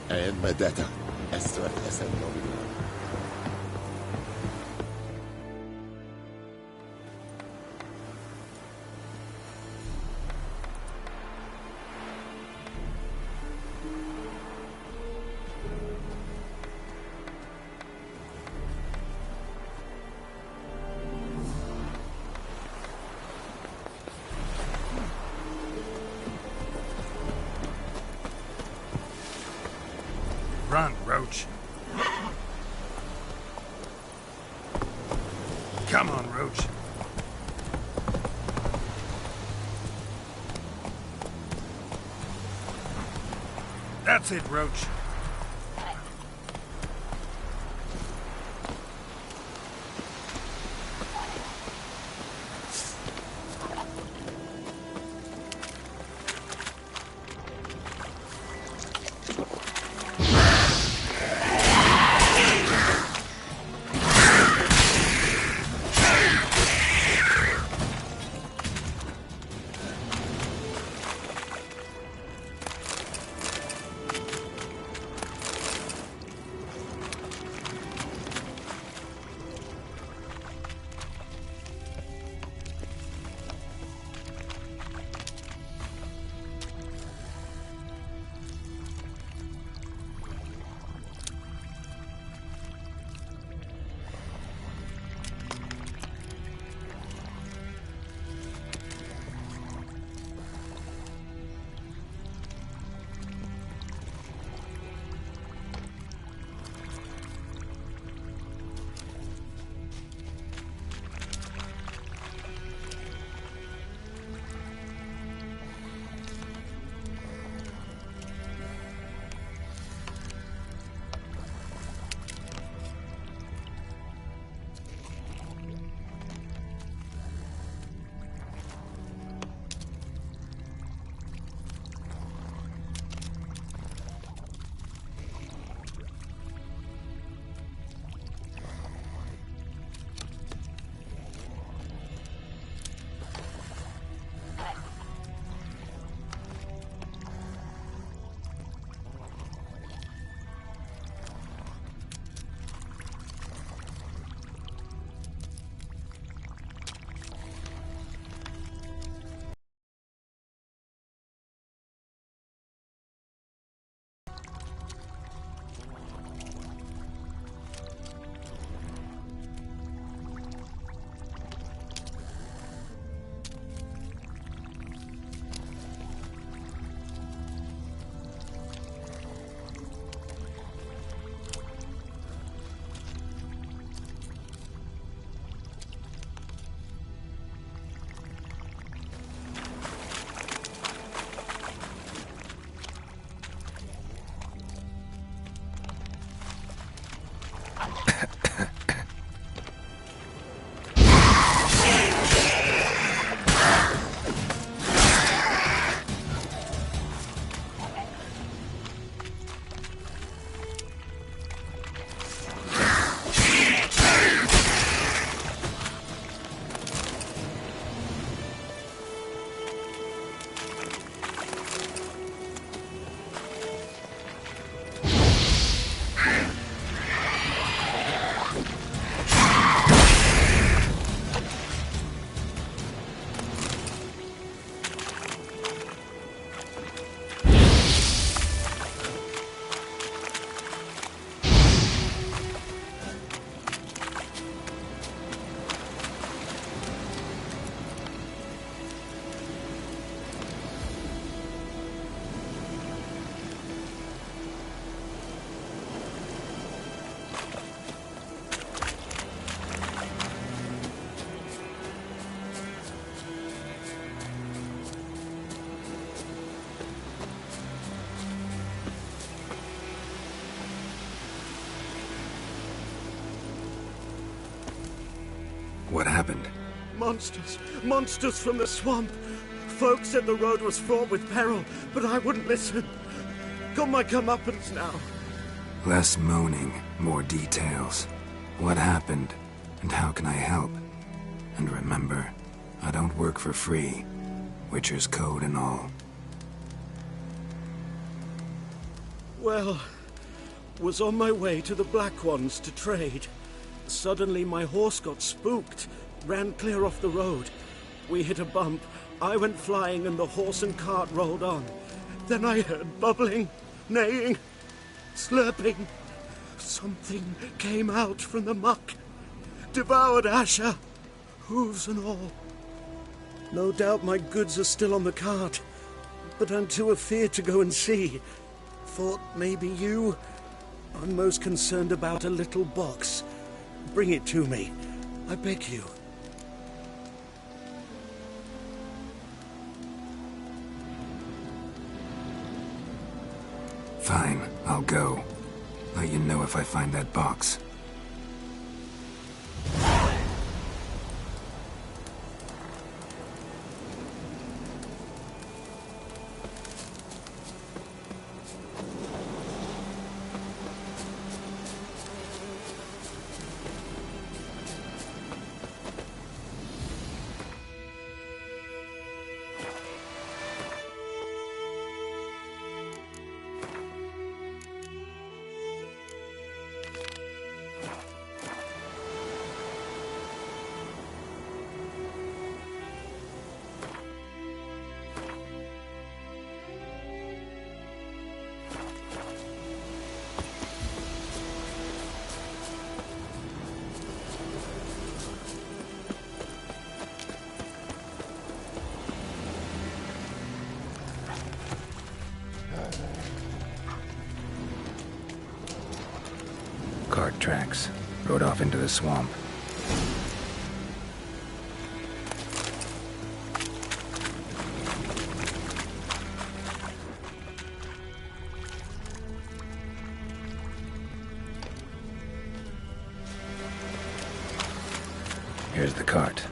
And Medetta, Estra Esel Novigrad. Run, Roach. Come on, Roach. That's it, Roach. What happened? Monsters! Monsters from the swamp! Folks said the road was fraught with peril, but I wouldn't listen. Got my comeuppance now. Less moaning, more details. What happened, and how can I help? And remember, I don't work for free. Witcher's code and all. Well, was on my way to the Black Ones to trade. Suddenly my horse got spooked, ran clear off the road. We hit a bump, I went flying and the horse and cart rolled on. Then I heard bubbling, neighing, slurping. Something came out from the muck, devoured Asher, hooves and all. No doubt my goods are still on the cart, but I'm too afeard to go and see. Thought maybe you... I'm most concerned about a little box. Bring it to me, I beg you. Fine, I'll go. Let you know if I find that box. Cart tracks. Rode off into the swamp. Here's the cart.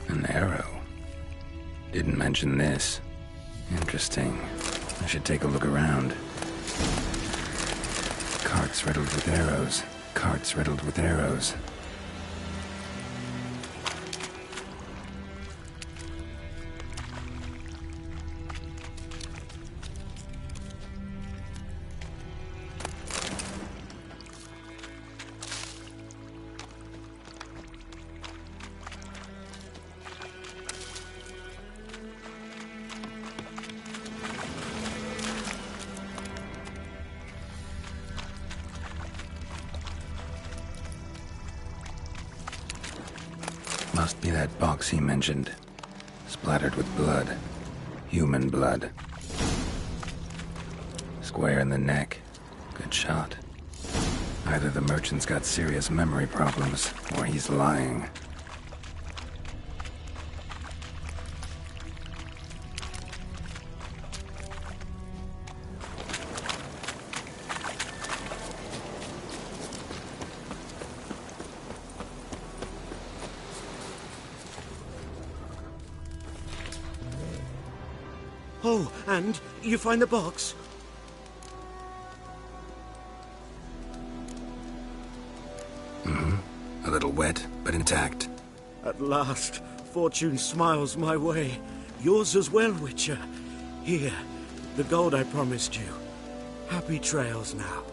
An arrow. Didn't mention this. Interesting. I should take a look around. Carts riddled with arrows. Carts riddled with arrows. Must be that box he mentioned. Splattered with blood. Human blood. Square in the neck. Good shot. Either the merchant's got serious memory problems, or he's lying. Oh, and you find the box? A little wet, but intact. At last, fortune smiles my way. Yours as well, Witcher. Here, the gold I promised you. Happy trails now.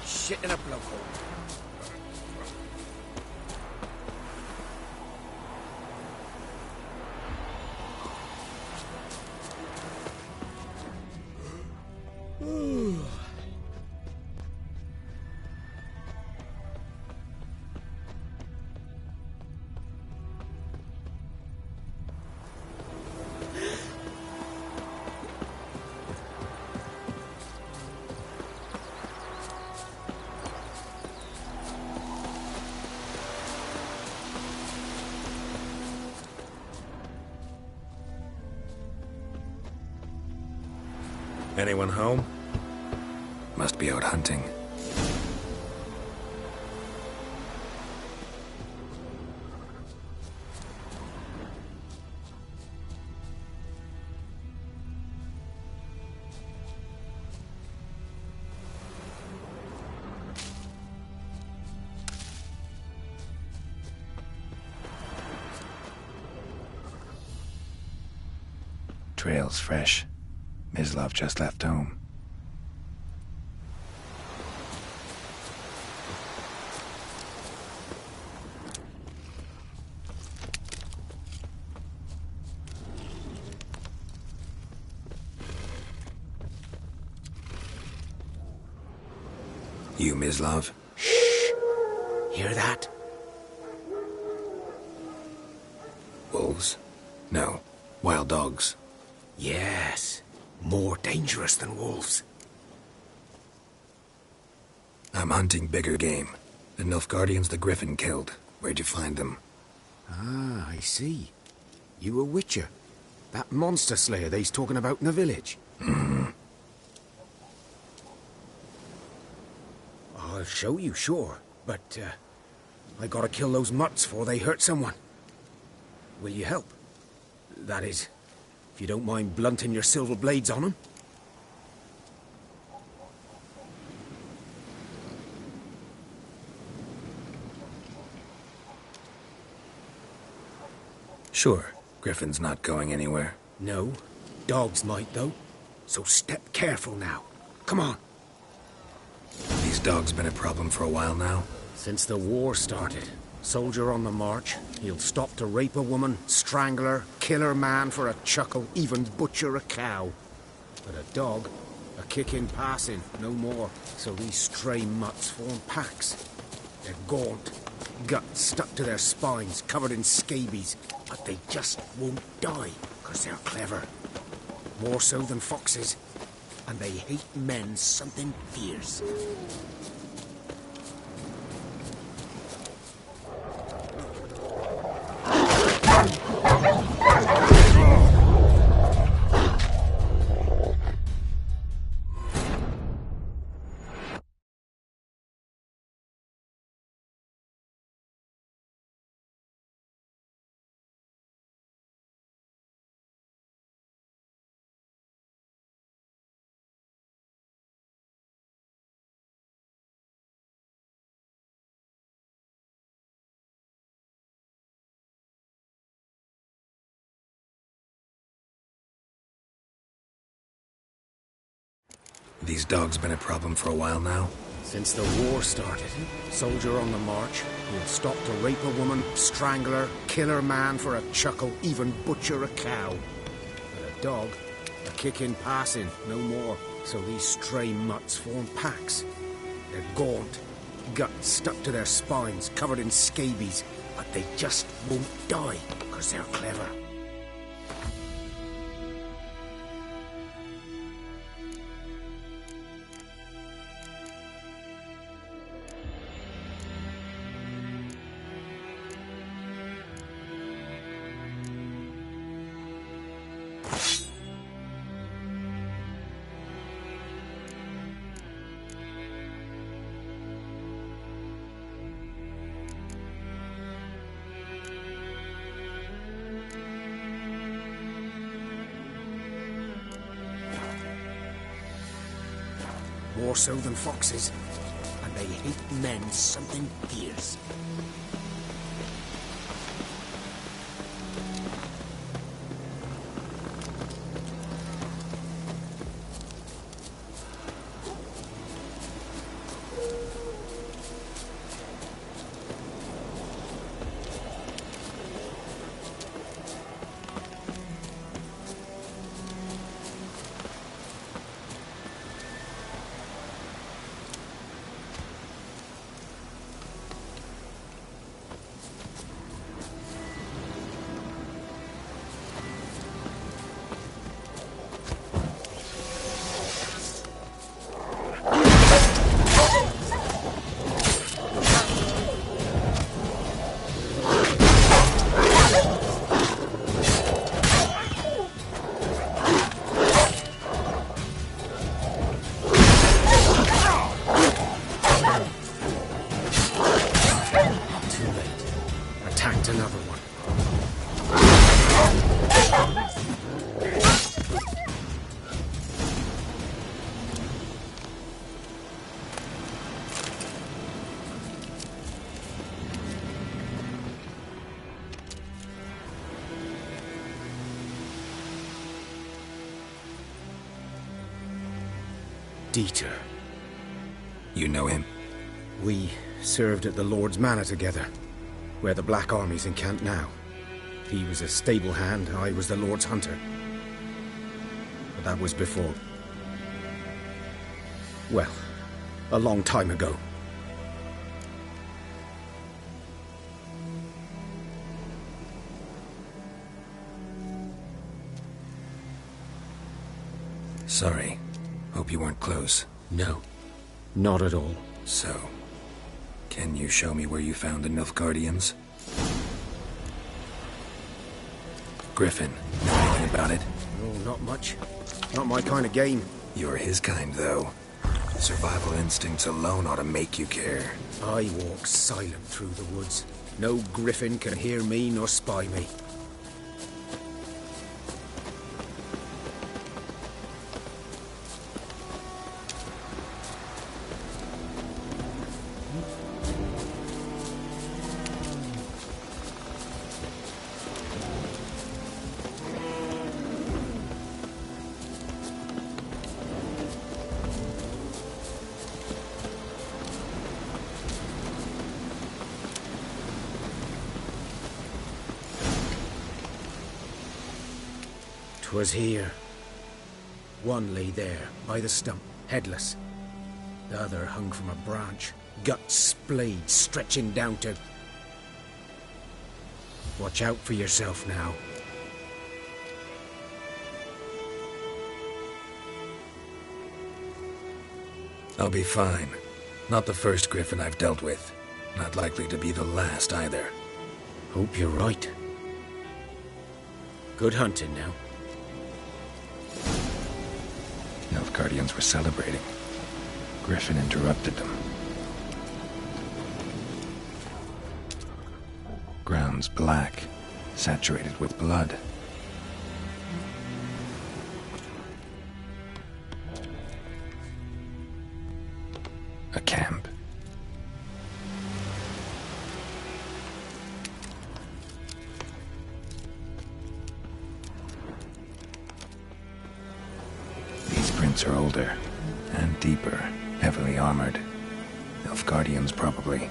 Shit in a blowhole. Anyone home? Must be out hunting. Trail's fresh. Mislav just left home. You, Mislav? Shh! Hear that? Wolves? No. Wild dogs. Yes. More dangerous than wolves. I'm hunting bigger game. The Nilfgaardians the Griffin killed. Where'd you find them? Ah, I see. You a witcher. That monster slayer they's talking about in the village. I'll show you, sure. But, I gotta kill those mutts before they hurt someone. Will you help? That is, if you don't mind blunting your silver blades on them. Sure. Griffin's not going anywhere. No. Dogs might, though. So step careful now. Come on. These dogs been a problem for a while now? Since the war started. Soldier on the march. He'll stop to rape a woman, strangle her, kill her man for a chuckle, even butcher a cow. But a dog, a kick in passing, no more. So these stray mutts form packs. They're gaunt, guts stuck to their spines, covered in scabies. But they just won't die, because they're clever. More so than foxes. And they hate men something fierce. These dogs been a problem for a while now? Since the war started. Soldier on the march. He'll stop to rape a woman, strangle her, kill her man for a chuckle, even butcher a cow. But a dog, a kick in passing, no more. So these stray mutts form packs. They're gaunt, guts stuck to their spines, covered in scabies, but they just won't die, because they're clever. More so than foxes, and they hate men something fierce. Dieter. You know him? We served at the Lord's Manor together, where the Black Army's encamped now. He was a stable hand, I was the Lord's hunter. But that was before... well, a long time ago. Sorry. Hope you weren't close. No, not at all. So, can you show me where you found the Nilfgaardians? Griffin, know anything about it? Oh, not much. Not my kind of game. You're his kind, though. Survival instincts alone ought to make you care. I walk silent through the woods. No griffin can hear me nor spy me. Was here. One lay there, by the stump, headless. The other hung from a branch, guts splayed, stretching down to... Watch out for yourself now. I'll be fine. Not the first griffin I've dealt with. Not likely to be the last either. Hope you're right. Good hunting now. Nilfgaardians were celebrating. Griffin interrupted them. Ground's black, saturated with blood. A camp. These prints are older, And deeper, heavily armored. Nilfgaardians, probably.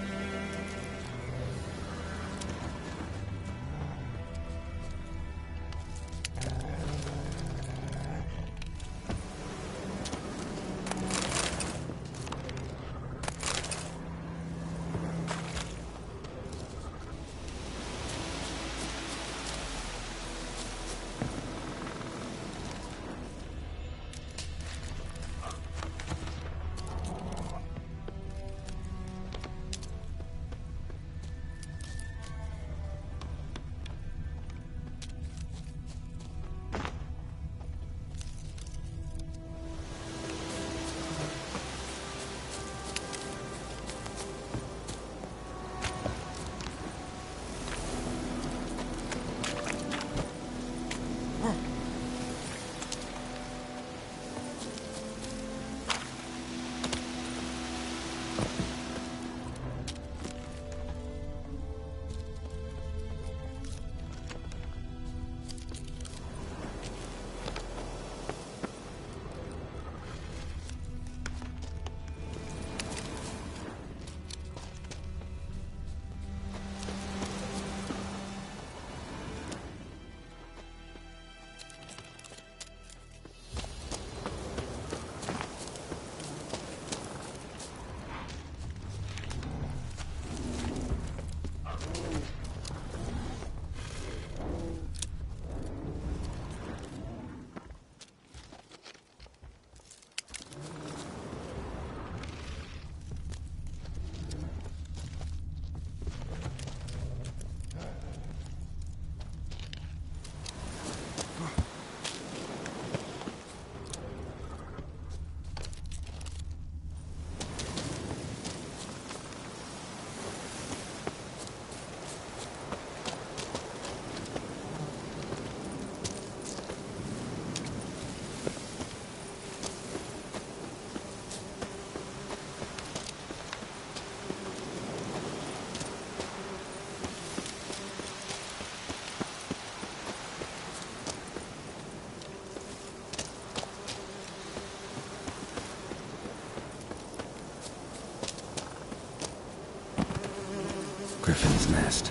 Griffin's nest.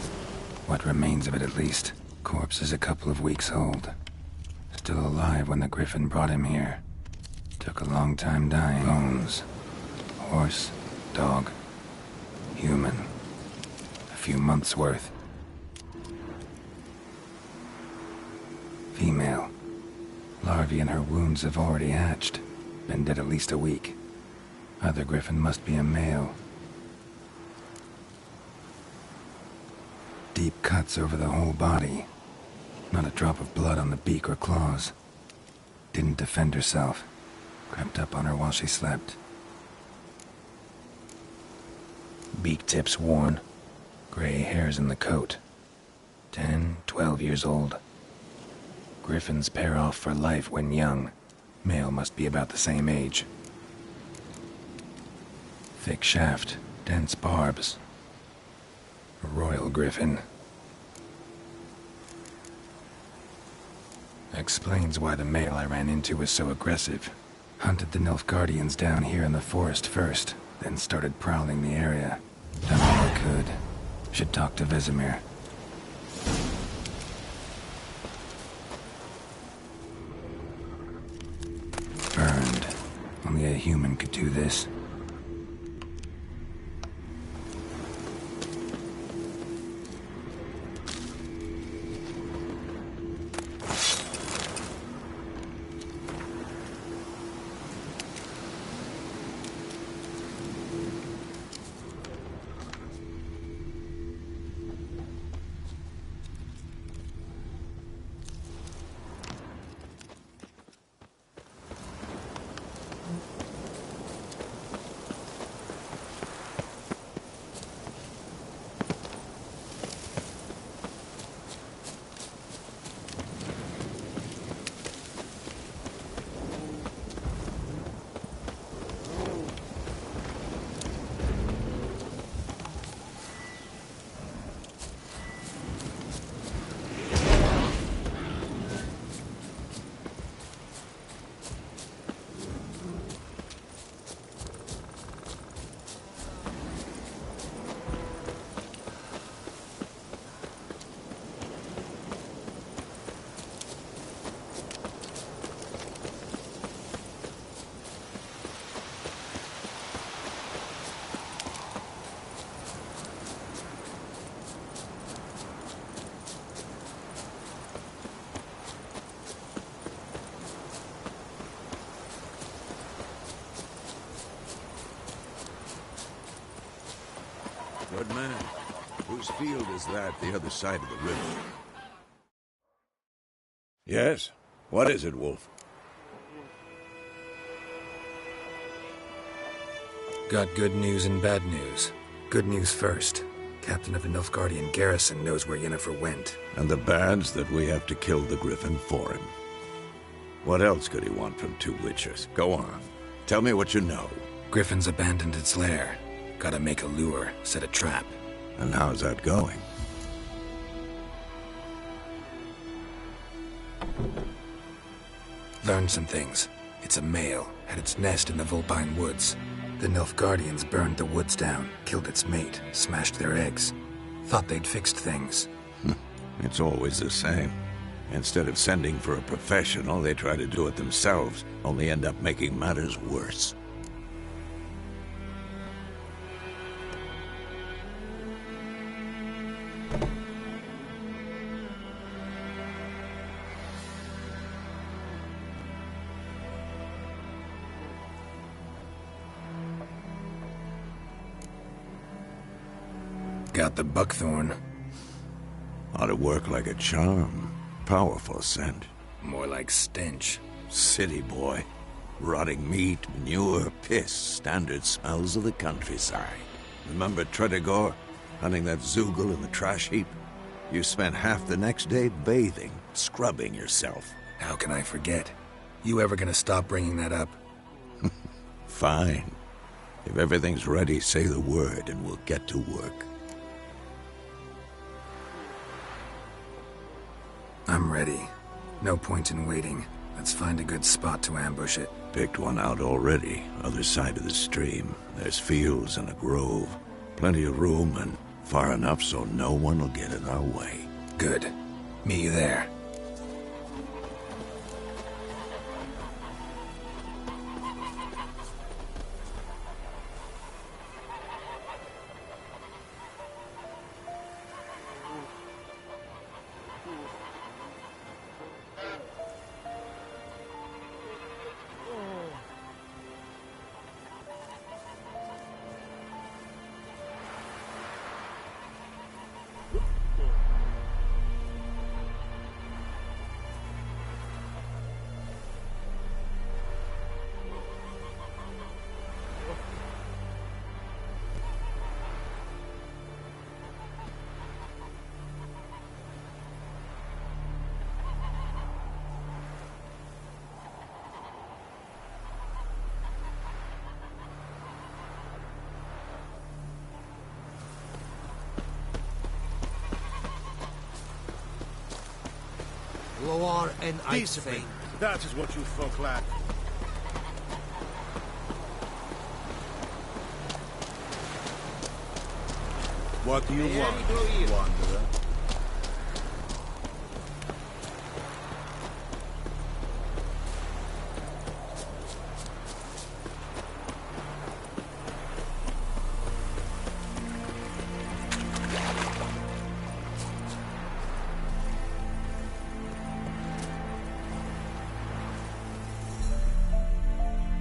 What remains of it, at least. Corpse is a couple of weeks old. Still alive when the Griffin brought him here. Took a long time dying. Bones. Horse. Dog. Human. A few months' worth. Female. Larvae in her wounds have already hatched. Been dead at least a week. Other Griffin must be a male. Deep cuts over the whole body. Not a drop of blood on the beak or claws. Didn't defend herself. Crept up on her while she slept. Beak tips worn. Gray hairs in the coat. 10, 12 years old. Griffins pair off for life when young. Male must be about the same age. Thick shaft, dense barbs. A royal griffin. Explains why the male I ran into was so aggressive. Hunted the Nilfgaardians down here in the forest first, then started prowling the area. Done all I could. Should talk to Vesemir. Burned. Only a human could do this. Good man. Whose field is that, the other side of the river? Yes? What is it, Wolf? Got good news and bad news. Good news first. Captain of the Nilfgaardian garrison knows where Yennefer went. And the bad's that we have to kill the Griffin for him. What else could he want from two Witchers? Go on. Tell me what you know. Griffin's abandoned its lair. Gotta make a lure, set a trap. And how's that going? Learned some things. It's a male, had its nest in the Vulpine Woods. The Nilfgaardians burned the woods down, killed its mate, smashed their eggs. Thought they'd fixed things. It's always the same. Instead of sending for a professional, they try to do it themselves, only end up making matters worse. Got the buckthorn. Ought to work like a charm. Powerful scent. More like stench. City boy. Rotting meat, manure, piss. Standard smells of the countryside. Remember Tredegor? Hunting that Zoogle in the trash heap? You spent half the next day bathing, scrubbing yourself. How can I forget? You ever gonna stop bringing that up? Fine. If everything's ready, say the word and we'll get to work. I'm ready. No point in waiting. Let's find a good spot to ambush it. Picked one out already. Other side of the stream. There's fields and a grove. Plenty of room and far enough so no one will get in our way. Good. Meet you there. Loar and Discipline. That is what you folk lack. What do you want, wanderer?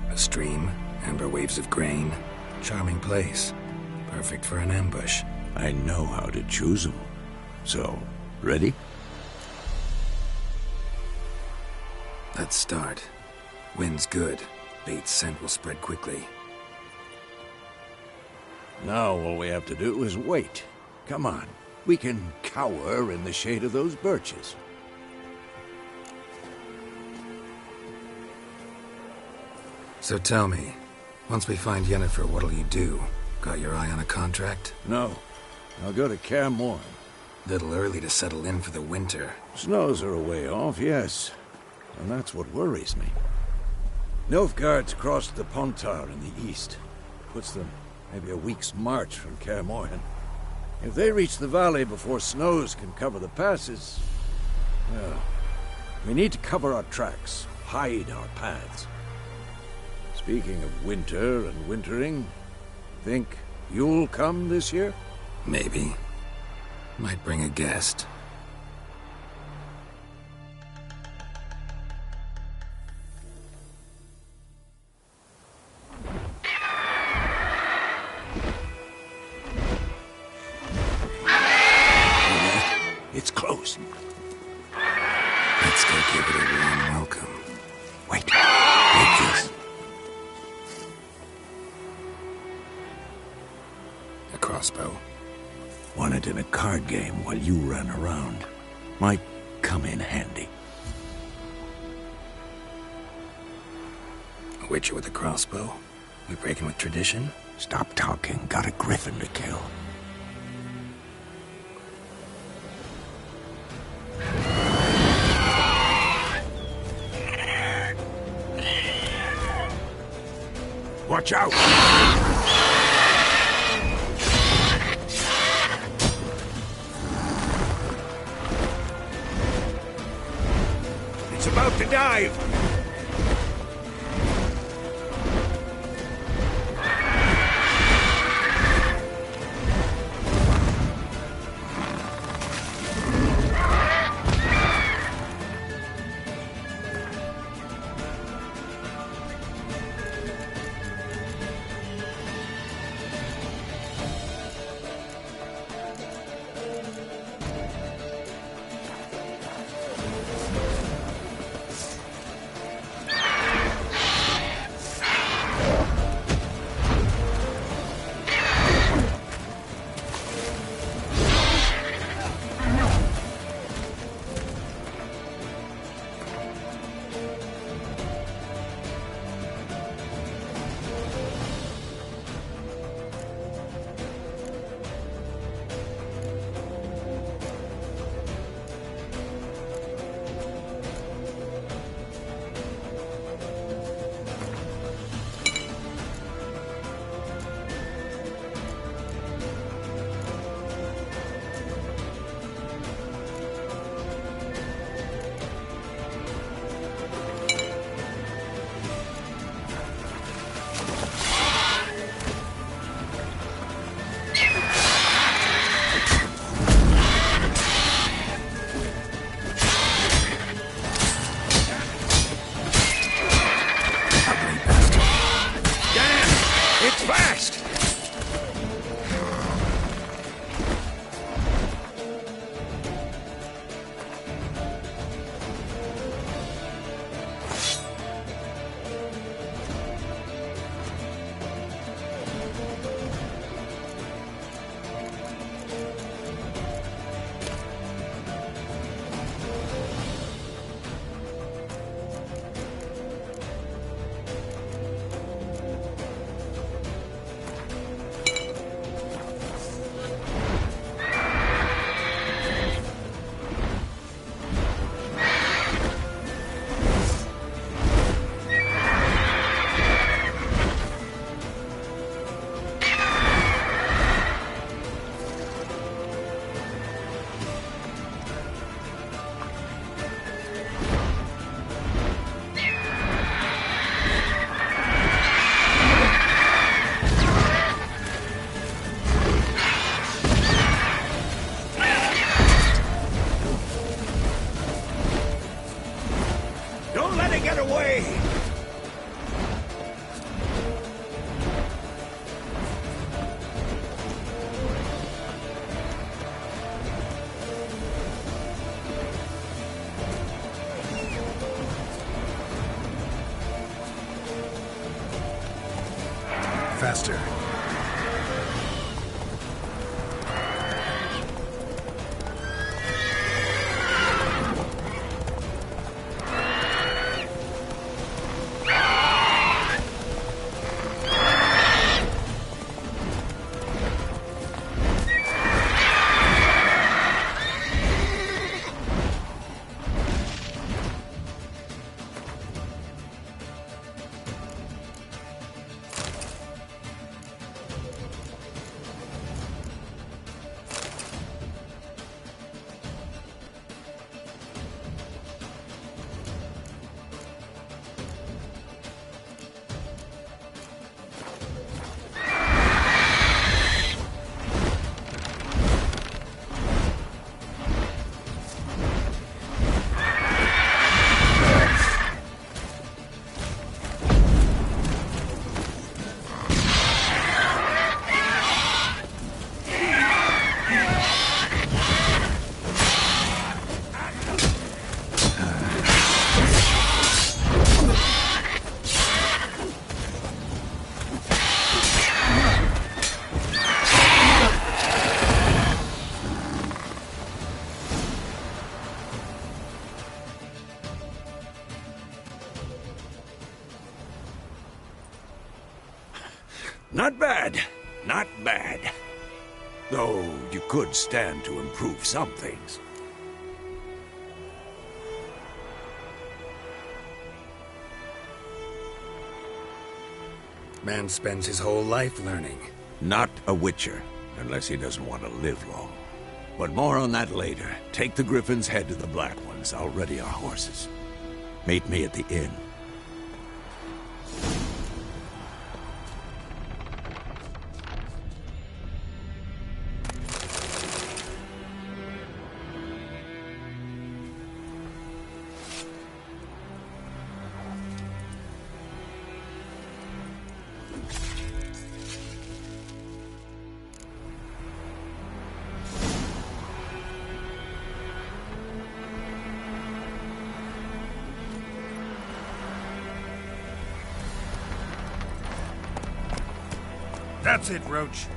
A stream, amber waves of grain. Charming place. Perfect for an ambush. I know how to choose them. So, ready? Let's start. Wind's good. Bait's scent will spread quickly. Now all we have to do is wait. Come on. We can cower in the shade of those birches. So tell me, once we find Yennefer, what'll you do? Got your eye on a contract? No. I'll go to Kaer Morhen. Little early to settle in for the winter. Snows are a way off, yes. And that's what worries me. Nilfgaard's crossed the Pontar in the east. Puts them maybe a week's march from Kaer Morhen. If they reach the valley before snows can cover the passes... well, we need to cover our tracks, hide our paths. Speaking of winter and wintering, think you'll come this year? Maybe. Might bring a guest. close. Let's go give it a warm welcome. Wait. Take this. A crossbow. Won it in a card game while you ran around. Might come in handy. A witcher with a crossbow? We breaking with tradition? Stop talking. Got a griffin to kill. Watch out! It's about to dive! Faster. Not bad. Not bad. Though you could stand to improve some things. Man spends his whole life learning. Not a Witcher, unless he doesn't want to live long. But more on that later. Take the Griffin's head to the Black Ones. I'll ready our horses. Meet me at the inn. That's it, Roach.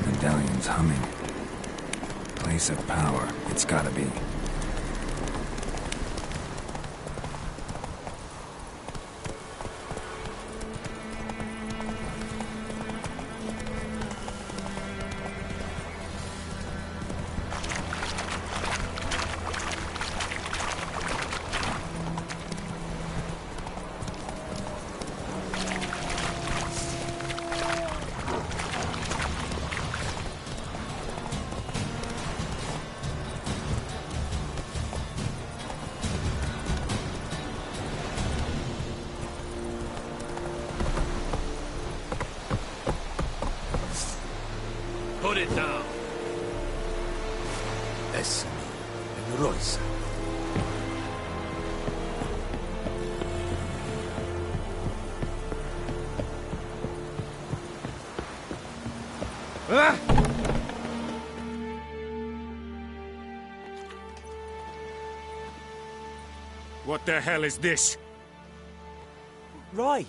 Medallion's humming. Place of power. It's gotta be. Put it down. Esmi and Royce. Ah! What the hell is this? Roy!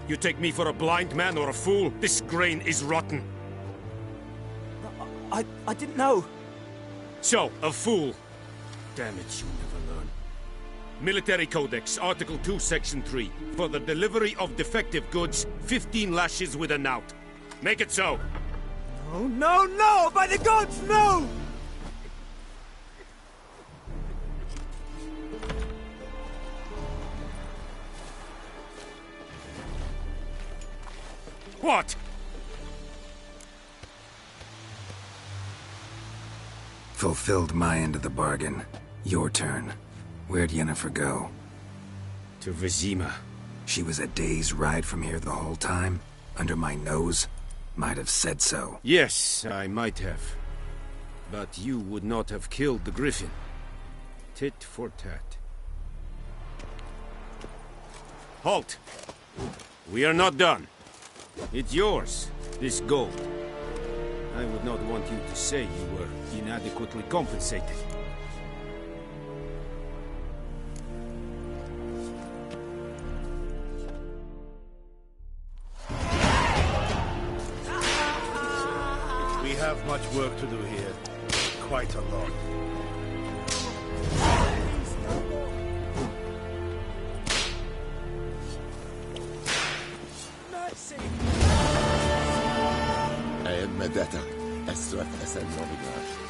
You take me for a blind man or a fool? This grain is rotten. I didn't know. So, a fool. Damn it, you never learn. Military Codex, Article 2, Section 3. For the delivery of defective goods, 15 lashes with a knout. Make it so. No, no, no! By the gods, no! What? Fulfilled my end of the bargain. Your turn. Where'd Yennefer go? To Vizima. She was a day's ride from here the whole time? under my nose, might have said so. Yes, I might have. But you would not have killed the Griffin. Tit for tat. Halt! We are not done. It's yours, this gold. I would not want you to say you were inadequately compensated. We have much work to do here. Quite a lot. مدتا أسرت أسل وبدار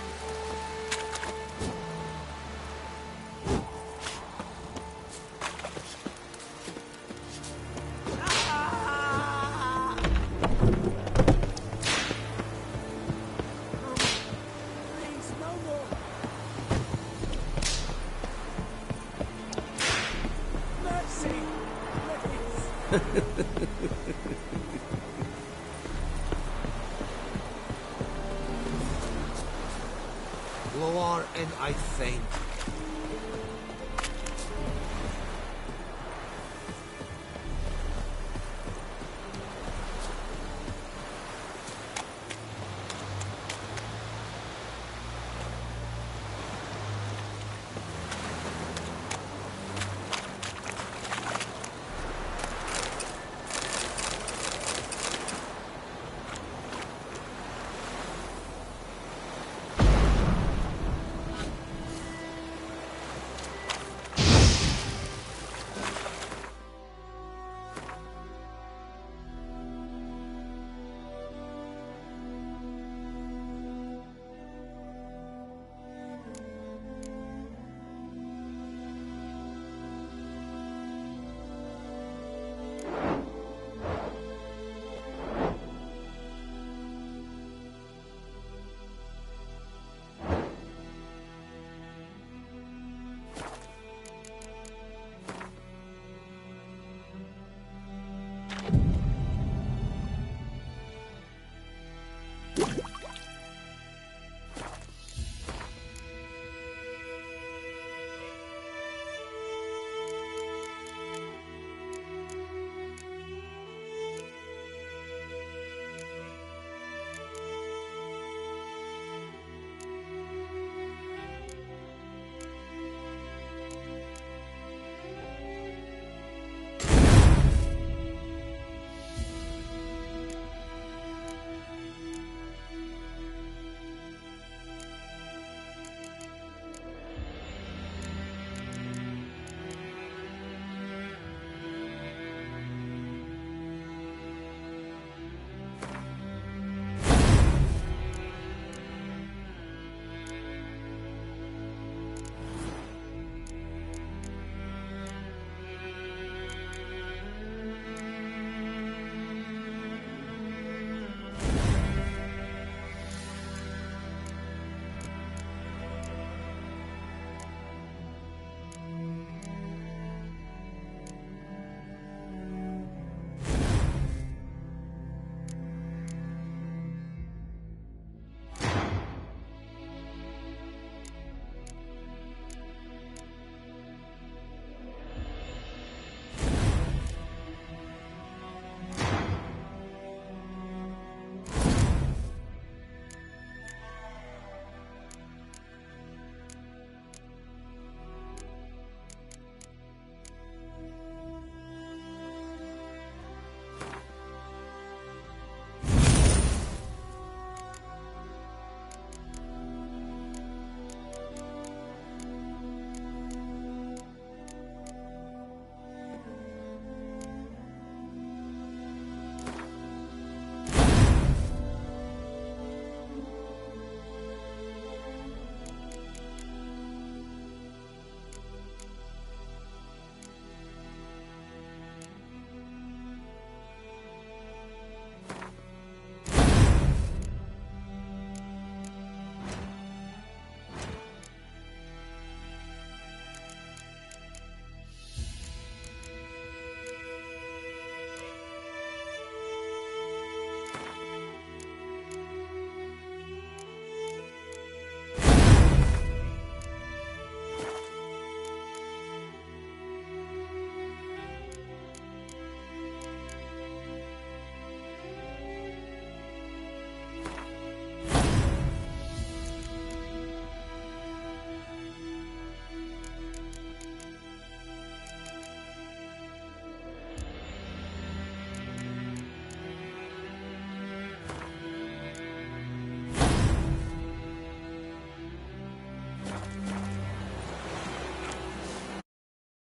Loar and I faint.